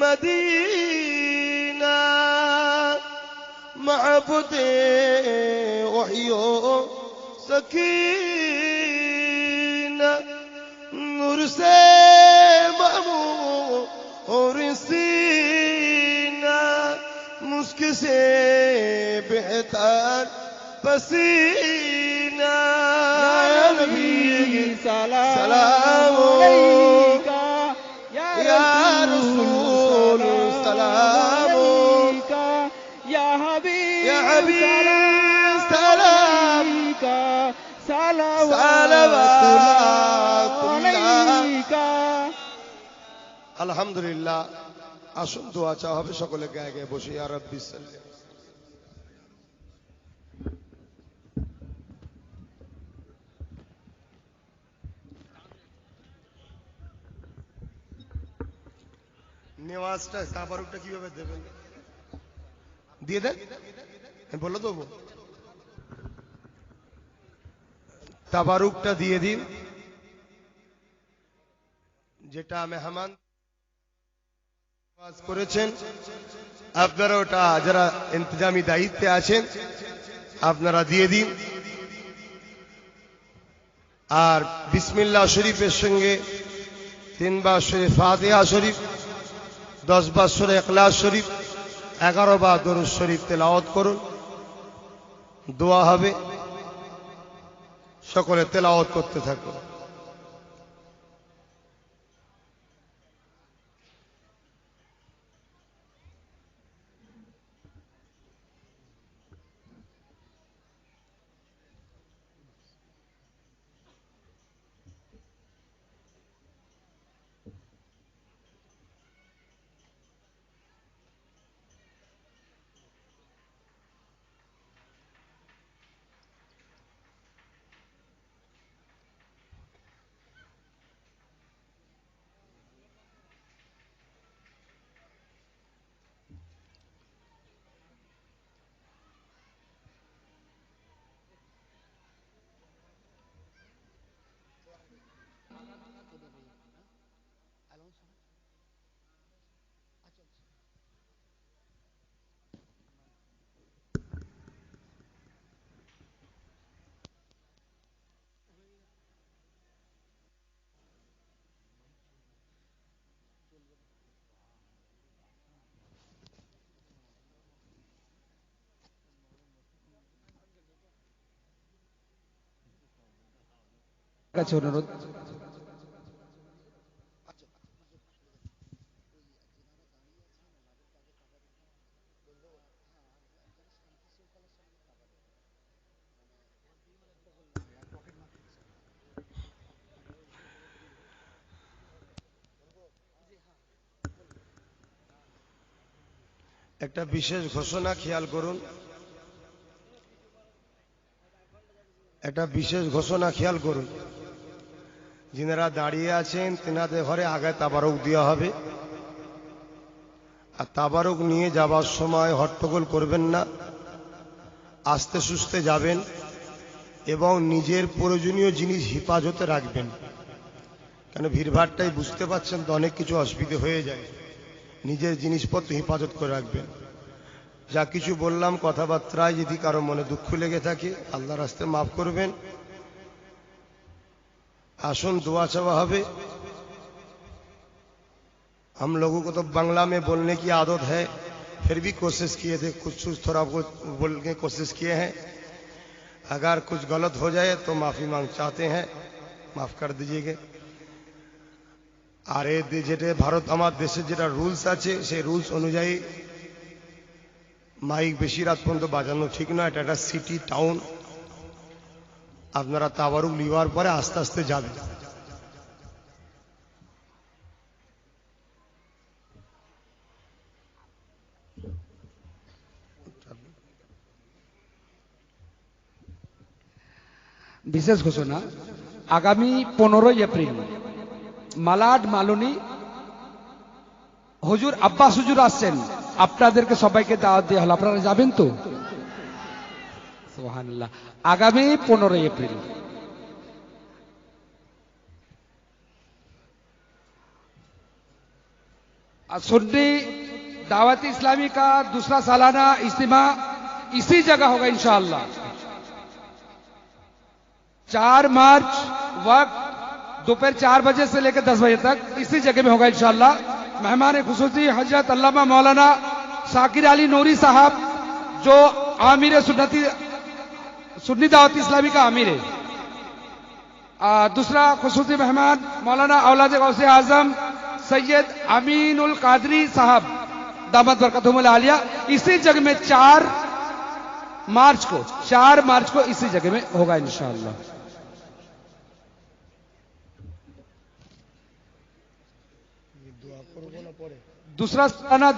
मदीना महबूदे वहियो सकीना नूर से मामूर सीना मुस्क से बेहतर पसीना या नबी सलाम अलैका या रसूल सलाम या हबीब सलाम সালাওয়াতুল্লাহ আলহামদুলিল্লাহ আসুন দোয়া চা হবে সকলে গায়ে গায়ে বসে ইয়া রাব্বি সাল্লি নেওয়াজটা তাবারুকটা কিভাবে দেবেন দিয়ে দেন আমি বলে দেবো তাবারুকটা দিয়ে দিন যেটা মেহমান করেছেন আপনারা ওটা যারা ইন্তজামি দায়িত্বে আছেন আপনারা দিয়ে দিন আর বিসমিল্লাহ শরীফের সঙ্গে 3 বার শরীফ ফাতিহা শরীফ 10 বার সূরা ইখলাস শরীফ 11 বার দরুদ শরীফ তেলাওয়াত করুন দোয়া হবে সকলে তেলাওয়াত করতে থাকুন কাছে অনুরোধ একটা বিশেষ ঘোষণা খেয়াল করুন একটা বিশেষ ঘোষণা খেয়াল করুন যিনারা দাঁড়িয়ে আছেন তেনাদের ঘরে আগে তাবারক দেওয়া হবে আর তাবারক নিয়ে যাবার সময় হট্টগোল করবেন না আস্তে সুস্তে যাবেন এবং নিজের প্রয়োজনীয় জিনিস হেফাজতে রাখবেন কেন ভিড়ভাড়টাই বুঝতে পারছেন তো অনেক কিছু অসুবিধে হয়ে যায় নিজের জিনিসপত্র হেফাজত করে রাখবেন যা কিছু বললাম কথাবার্তায় যদি কারো মনে দুঃখ লেগে থাকে আল্লাহর রাস্তায় মাফ করবেন आसन दुआ चावा हबे। हम लोगों को तो बांग्ला में बोलने की आदत है, फिर भी कोशिश किए थे, कुछ थोड़ा बहुत बोलने की कोशिश किए हैं। अगर कुछ गलत हो जाए तो माफी मांग चाहते हैं, माफ कर दीजिएगा। আর এই যেটা ভারত আমার দেশের যেটা রুলস আছে সেই রুলস অনুযায়ী মাইক বেশি রাত পর্যন্ত বাজানো ঠিক নয়। এটা একটা সিটি টাউন, আপনারা তাবারুক লিওয়ার পরে আস্তে আস্তে যাবেন। বিশেষ ঘোষণা, আগামী 15 এপ্রিল মালাড মালনী হুজুর আব্বাস হুজুর আসছেন, আপনাদেরকে সবাইকে দাওয়াত দেওয়া হলো, আপনারা যাবেন তো? সুবহানাল্লাহ। আগামী 15 अप्रैल सुन्नी दावत इस्लामी का दूसरा सालाना इज्तिमा इसी जगह होगा इंशाअल्लाह। 4 मार्च वक्त दोपहर 4 बजे से लेकर 10 बजे तक इसी जगह में होगा इंशाअल्लाह। मेहमान खुसूसी हजरत अल्लामा मौलाना शाकिर अली नूरी साहब, जो आमिर सुन्नी दावत इस्लामी का आमिर है। दूसरा खुसूसी मेहमान मौलाना औलाद गौसे आजम सैयद अमीनुल कादरी साहब दामद बरकतुहुल आलिया। इसी जगह में 4 मार्च को इसी जगह में होगा इंशाअल्लाह। दूसरा सालाना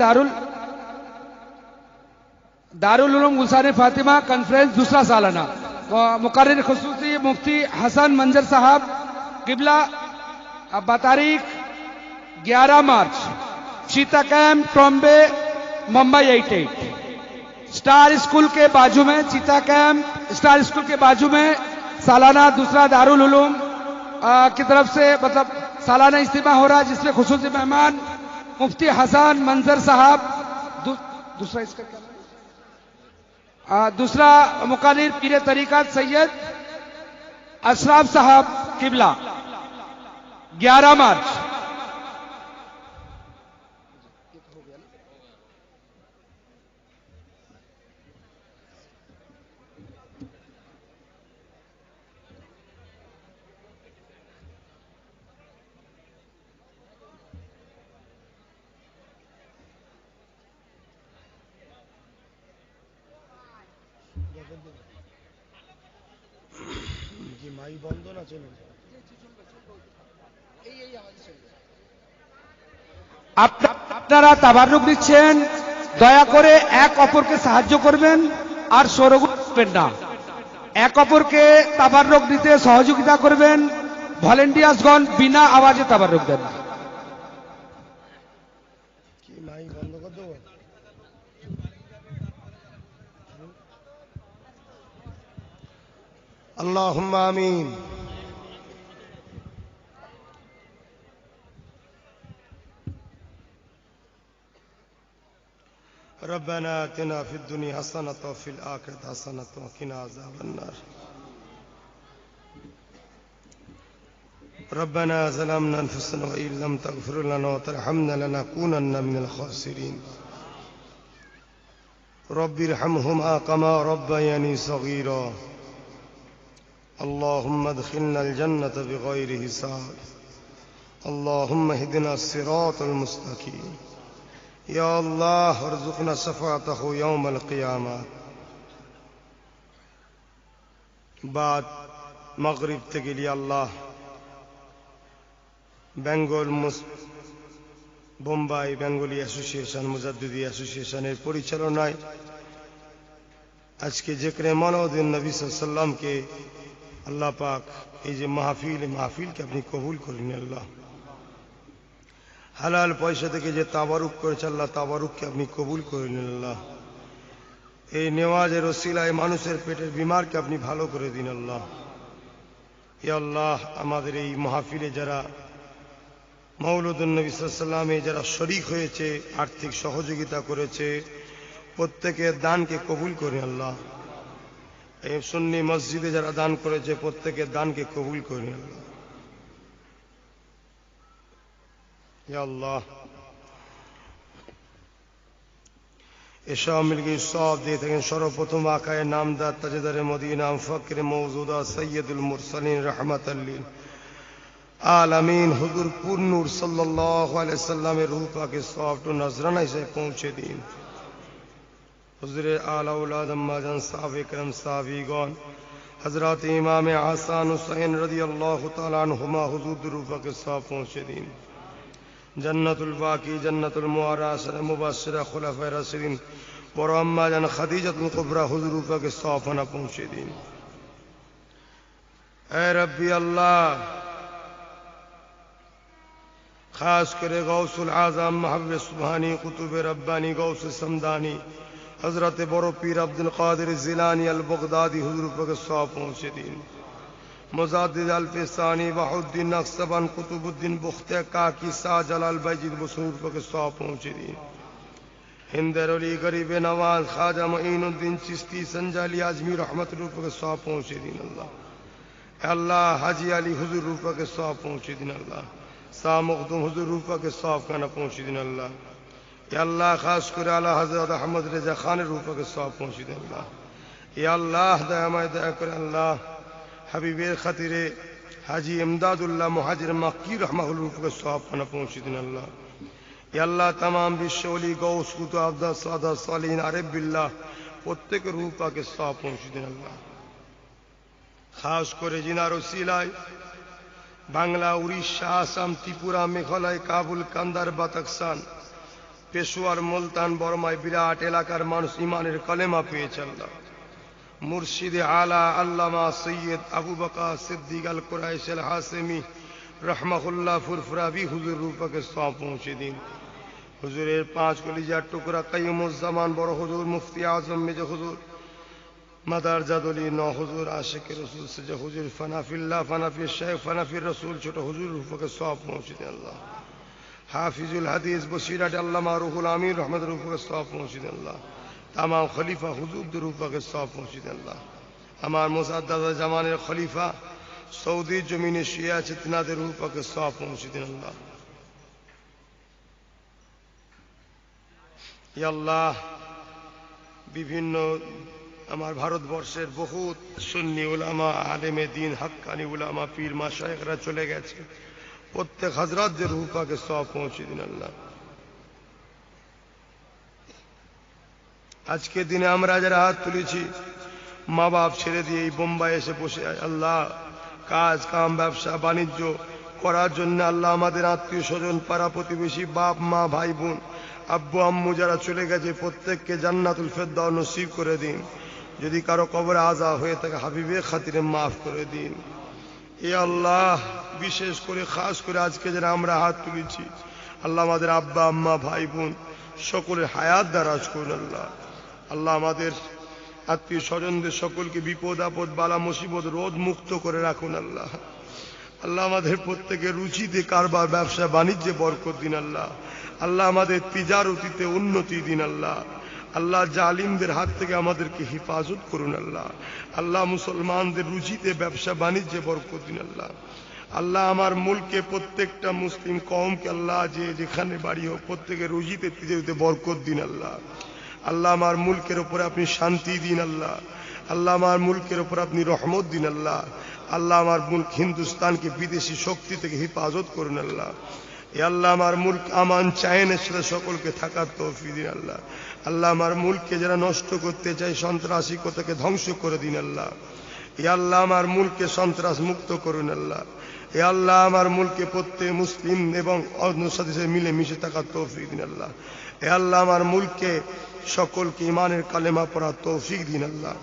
दारुल उलूम गुलशान फातिमा कॉन्फ्रेंस दूसरा सालाना, मुकर्रिर खुसूसी मुफ्ती हसन मंजर साहब किबला तारीख 11 मार्च, चीता camp Trombay Mumbai 88। Star school के बाजू में, चीता कैंप स्टार स्कूल के बाजू में सालाना दूसरा दारुल उलूम की तरफ से मतलब सालाना इज्तिमा हो रहा है, जिसमें खुसूसी मेहमान मुफ्ती हसन मंजर साहब, दूसरा इसका क्या दूसरा मुकर्रिर पीर तरीक़त सैयद अशराफ साहब किबला 11 मार्च। আপনারা তাবাররুক দিচ্ছেন, দয়া করে এক অপরকে সাহায্য করবেন আর শোরগোল করবেন না। এক অপরকে তাবাররুক দিতে সহযোগিতা করবেন। ভলেন্টিয়ার্সগণ বিনা আওয়াজে তাবাররুক দেন। আল্লাহুম্মা আমিন। ربنا آتنا في الدنيا حسنة وفي الآخرة حسنة وقنا عذاب النار. ربنا ظلمنا أنفسنا وإن لم تغفر لنا وترحمنا لنكونن من الخاسرين. رب ارحمهما كما ربياني صغيرا. اللهم ادخلنا الجنة بغير حساب. اللهم اهدنا الصراط المستقيم. या अल्लाह अर्जुकना शफाअतहु यौमल क़ियामत। बाद मगरिब থেকে আল্লাহ বেঙ্গল বোম্বাই বেঙ্গলি অ্যাসোসিয়েশন মুজাদ্দিদি অ্যাসোসিয়েশনের পরিচালনায় আজকে जिक्र मौलूद नबी सल्लल्लाहु के अल्लाह पाक এই যে মাহফিলকে আপনি কবুল করুন আল্লাহ। হালাল পয়সা থেকে যে তাবারুক করেছে আল্লাহ, তাবারুককে আপনি কবুল করে নিন আল্লাহ। এই নেওয়াজের ওসিলায় মানুষের পেটের বিমারকে আপনি ভালো করে দিন আল্লাহ। ইয়া আল্লাহ, আমাদের এই মাহফিলে যারা মওলুদুন নবী সাল্লাল্লাহু আলাইহি ওয়াসাল্লামে যারা শরীক হয়েছে, আর্থিক সহযোগিতা করেছে, প্রত্যেকের দানকে কবুল করে আল্লাহ। এই সুন্নি মসজিদে যারা দান করেছে প্রত্যেকের দানকে কবুল করে আল্লাহ। या अल्लाह এসব মিলকে সব দিয়ে থাকেন সর্বপ্রথম আকায়ে নামদার তাজেদারে মদিনা ফকরে মওজুদা সৈয়দুল মুরসালিন রাহমাতাল লিল आलमीन हुजूर पूर्ण नूर सल्लल्लाहु अलैहि वसल्लम रूह पाके सौफ तो नजराना से पहुंचे दीन हुजूर आला औलाद अम्मा जान साहब करम साहबीगण हजरत इमाम हसन हुसैन रदियल्लाहु तआला अन्हुमा हुजूर रूह पाके सौफ पहुंचे दीन जन्नतुल बाकी जन्नतुल मुआरासर मुबश्शिरा खुलफाए राशिदीन और अम्मा जान खदीजतुल कुबरा हुजूर रूह पाके सौफ ना पहुंचे दीन ऐ रब्बी अल्लाह खास करे गौसुल आजम महबूब सुबहानी कुतुब रब्बानी गौस समदानी हजरत बड़ो पीर अब्दुल कादिर जिलानी अल बगदादी हुजूर पर सौ पहुंचे दीन मुजाद्दिद अल फिसानी वहुद्दीन नक्शबन कुतुबुद्दीन बुख्ते काकी शाह जलाल बैजिद बसूर पर सौ पहुंचे दीन हिंदर अली गरीब नवाज ख्वाजा मुईनुद्दीन चिश्ती संजाली आजमी रहमत रूप पर सौ पहुंचे दीन अल्लाह अल्लाह हाजी अली हुजूर पर सौ पहुंचे दीन अल्लाह सा मखदूम हुजूर रूपा के सौफ का न पहुंची दिन अल्लाह या अल्लाह खास कर आला हजरत अहमद रजा खान रूपा के सौफ पहुंची दिन अल्लाह या अल्लाह दयामय दया कर अल्लाह हबीबे खतीरे हाजी इमदादुल्लाह मुहाजिर मक्की रहमहुल रूपा के सौफ का न पहुंची दिन अल्लाह या अल्लाह तमाम विश्वली गौस कुतुब अब्दा सादा सालीन आरिफ बिल्लाह प्रत्येक रूपा के सौफ पहुंची दिन अल्लाह खास करे जिनार वसीलाय बांग्ला उड़ीसा आसाम त्रिपुरा मेघालय काबुल कांदार बाताकसान पेशोয়ার मुल्तान बर्माय बिराट एलाकार मानुष ईमानेर कलेमा पेয়েছে আল্লাহ मुर्शिदे आला अल्लामा सैयद अबू बकर सिद्दीक अल कुरैश अल हासिमी रहमहुल्लाह फुरफुरावी हुजूर रूपा के सौंप पहुंचे दिन हुजूरेर पांच कलिजार टुकड़ा कय्युमुज़्ज़मान बड़ हुजूर मुफ्ती आजम मेजे हुजूर मदार जादुली नौ हुजूर आशिक रसूल सजा हुजूर फनाफिल्लाह फनाफि शेख फनाफि रसूल छोटा हुजूर रूह के सौंप पहुंचे दे अल्लाह हाफिजुल हदीस बशीरत अल्लामा रूहुल आमीन रहमत रूह के सौंप पहुंचे दे अल्लाह तमाम खलीफा हुजूर रूह के सौंप पहुंचे दे अल्लाह हमार मुसद्दद जमाने खलीफा सऊदी जमीन शिया चितना दे रूह के सौंप पहुंचे दे अल्लाह या अल्लाह विभिन्न আমার ভারতবর্ষের বহুত সুন্নি উলামা আলেমে দ্বীন হক্কানি উলামা পীর মাশায়েখরা চলে গেছে প্রত্যেক হযরতদের রূহ পাকে সওয়াব পৌঁছে দিন আল্লাহ আজকে দিনে আমরা যারা হাত তুলেছি মা বাপ ছেড়ে দিয়ে এই বোম্বাই এসে বসে আল্লাহ কাজ কাম ব্যবসা বাণিজ্য করার জন্য আল্লাহ আমাদের আত্মীয় স্বজন পাড়া প্রতিবেশী বাপ মা ভাই বোন আব্বু আম্মু যারা চলে গেছে প্রত্যেককে জান্নাতুল ফেরদাউস নসিব করে দিন যদি কারো কবরে আযা হয়ে থাকে হাবিবে খাতিরে maaf করে দিন এ আল্লাহ বিশেষ করে খাস করে আজকে যারা আমরা হাত তুলেছি আল্লাহ আমাদের আব্বা আম্মা ভাই বোন সকলের হায়াত দারাজ করুন আল্লাহ আল্লাহ আমাদের আত্মীয় স্বজনদের সকলকে বিপদ আপদ বালা মুসিবত রোধ মুক্ত করে রাখুন আল্লাহ আল্লাহ আমাদের প্রত্যেকের রুচিতে কারবার ব্যবসা বাণিজ্যে বরকত দিন আল্লাহ আল্লাহ আমাদের তিজারতিতে উন্নতি দিন আল্লাহ আল্লাহ জালিমদের হাত থেকে আমাদেরকে হেফাজত করুন আল্লাহ আল্লাহ মুসলমানদের রুচিতে ব্যবসা বাণিজ্যে বরকত দিন আল্লাহ আল্লাহ আমার মুলকে প্রত্যেকটা মুসলিম কওমকে আল্লাহ যে যেখানে বাড়ি হোক প্রত্যেকের রুজিতে তিজারতিতে বরকত দিন আল্লাহ আল্লাহ আমার মুলকের উপরে আপনি শান্তি দিন আল্লাহ আল্লাহ আমার মুলকের উপর আপনি রহমত দিন আল্লাহ আল্লাহ আমার মুলক হিন্দুস্তানকে বিদেশি শক্তি থেকে হেফাজত করুন আল্লাহ এ আল্লাহ আমার মুলক আমান চায়নের সাথে সকলকে থাকার তৌফিক দিন আল্লাহ আল্লাহ আমার মুলককে যারা নষ্ট করতে চায় সন্ত্রাসীকে ধ্বংস করে দিন আল্লাহ এ আল্লাহ আমার মুলককে সন্ত্রাস মুক্ত করুন আল্লাহ এ আল্লাহ আমার মুলকে প্রত্যেক মুসলিম এবং অন্য সাথে মিলে মিশে থাকার তৌফিক দিন আল্লাহ এ আল্লাহ আমার মুলককে সকলকে ঈমানের কালেমা পড়ার তৌফিক দিন আল্লাহ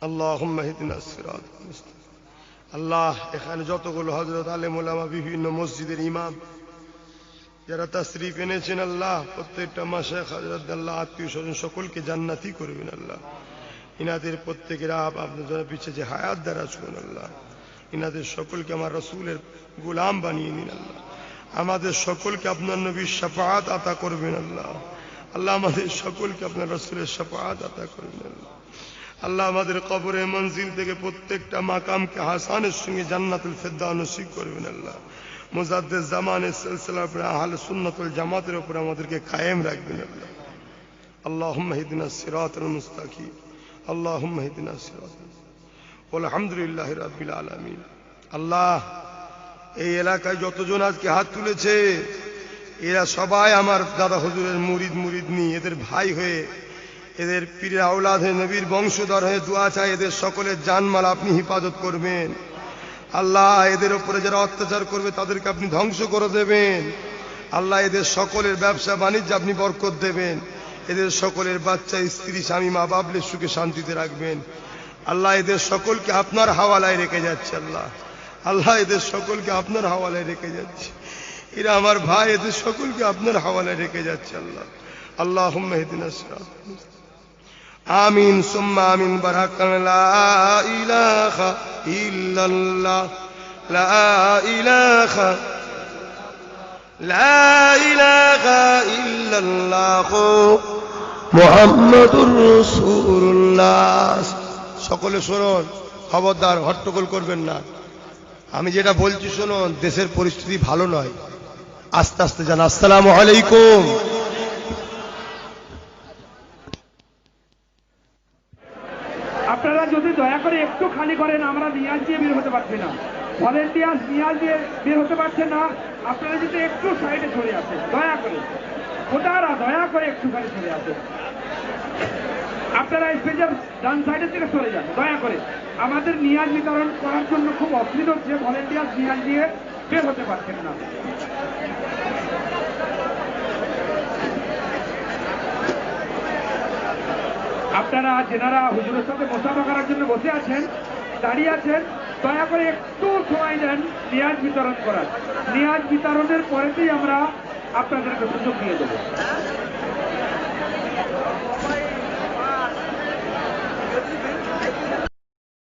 আল্লাহুম্মা ইহদিনাস সিরাতাল মুস্তাকিম আল্লাহ এখানে যতগুলো হযরত আলেম উলামা বিভিন্ন মসজিদের ইমাম যারা তাশরীফ এনেছেন আল্লাহ প্রত্যেকটা মাশায়েখ হযরত আল্লাহ আত্মীয় স্বজন সকলকে জান্নাতি করবেন আল্লাহ ইনাদের প্রত্যেকের আপনার জন্য পিছে যে হায়াত দারাজ করুন আল্লাহ ইনাদের সকলকে আমার রাসূলের গোলাম বানিয়ে নিন আল্লাহ আমাদের সকলকে আপনার নবীর শাফাআত আতা করবেন আল্লাহ আল্লাহ আমাদের সকলকে আপনার রাসূলের শাফাআত আতা করবেন আল্লাহ আল্লাহ আমাদের কবরে মঞ্জিল থেকে প্রত্যেকটা মাকামকে হাসানের সঙ্গে জান্নাতুল ফেরদাউস নসিব করবেন আল্লাহ। মুজাদ্দিদ জামানের সিলসিলার উপরে আহলে সুন্নাত ওয়াল জামাতের উপরে আমাদেরকে কায়েম রাখবেন আল্লাহ। আল্লাহুম্মা ইহদিনাস সিরাতাল মুস্তাকিম, আল্লাহুম্মা ইহদিনাস সিরাতাল আলহামদুলিল্লাহি রাব্বিল আলামিন। আল্লাহ, এই এলাকায় যতজন আজকে হাত তুলেছে এরা সবাই আমার দাদা হুজুরের মুরিদ এদের ভাই হয়ে, এদের পীরের আওলাদ হয়ে, নবীর বংশধর হয়ে দোয়া চাই এদের সকলের জানমাল আপনি হেফাজত করবেন আল্লাহ। এদের উপরে যারা অত্যাচার করবে তাদেরকে আপনি ধ্বংস করে দেবেন আল্লাহ। এদের সকলের ব্যবসা বাণিজ্য আপনি বরকত দেবেন। এদের সকলের বাচ্চা, স্ত্রী, স্বামী, মা বাবলের সুখে শান্তিতে রাখবেন আল্লাহ। এদের সকলকে আপনার হাওয়ালায় রেখে যাচ্ছে আল্লাহ। আল্লাহ, এদের সকলকে আপনার হাওয়ালায় রেখে যাচ্ছে। এরা আমার ভাই, এদের সকলকে আপনার হাওয়ালায় রেখে যাচ্ছে আল্লাহ। আল্লাহুম্মা ইহদিনাস সিরাতাল মুস্তাকিম। আমিন সুম্মা আমিন। বারাকান লা ইলাহা ইল্লাল্লাহ, লা ইলাহা ইল্লাল্লাহ মুহাম্মাদুর রাসূলুল্লাহ। সকলে শুনুন, খবরদার হট্টগোল করবেন না। আমি যেটা বলছি শুনুন, দেশের পরিস্থিতি ভালো নয়, আস্তে আস্তে যান। আসসালামু আলাইকুম। আপনারা যদি দয়া করে একটু খালি করেন, আমরা নিয়াজ দিয়ে বের হতে পারছি না, ভলেন্টিয়ার্স নিয়াজ দিয়ে বের হতে পারছে না। আপনারা যদি একটু সাইডে সরে আসেন দয়া করে, খোদারা দয়া করে একটুখানি সরে আসেন। আপনারা স্পেশাল ডান সাইডের থেকে সরে যান দয়া করে। আমাদের নিয়াজ বিতরণ করার জন্য খুব অসুবিধা হচ্ছে, ভলেন্টিয়ার্স নিয়াজ দিয়ে বের হতে পারছেন না। আপনারা যেনারা হুজুরের সাথে মোসাফা করার জন্য বসে আছেন, দাঁড়িয়ে আছেন, দয়া করে একটু সময় দেন নিয়াজ বিতরণ করার। নিয়াজ বিতরণের পরেতেই আমরা আপনাদেরকে সুযোগ দিয়ে দেব।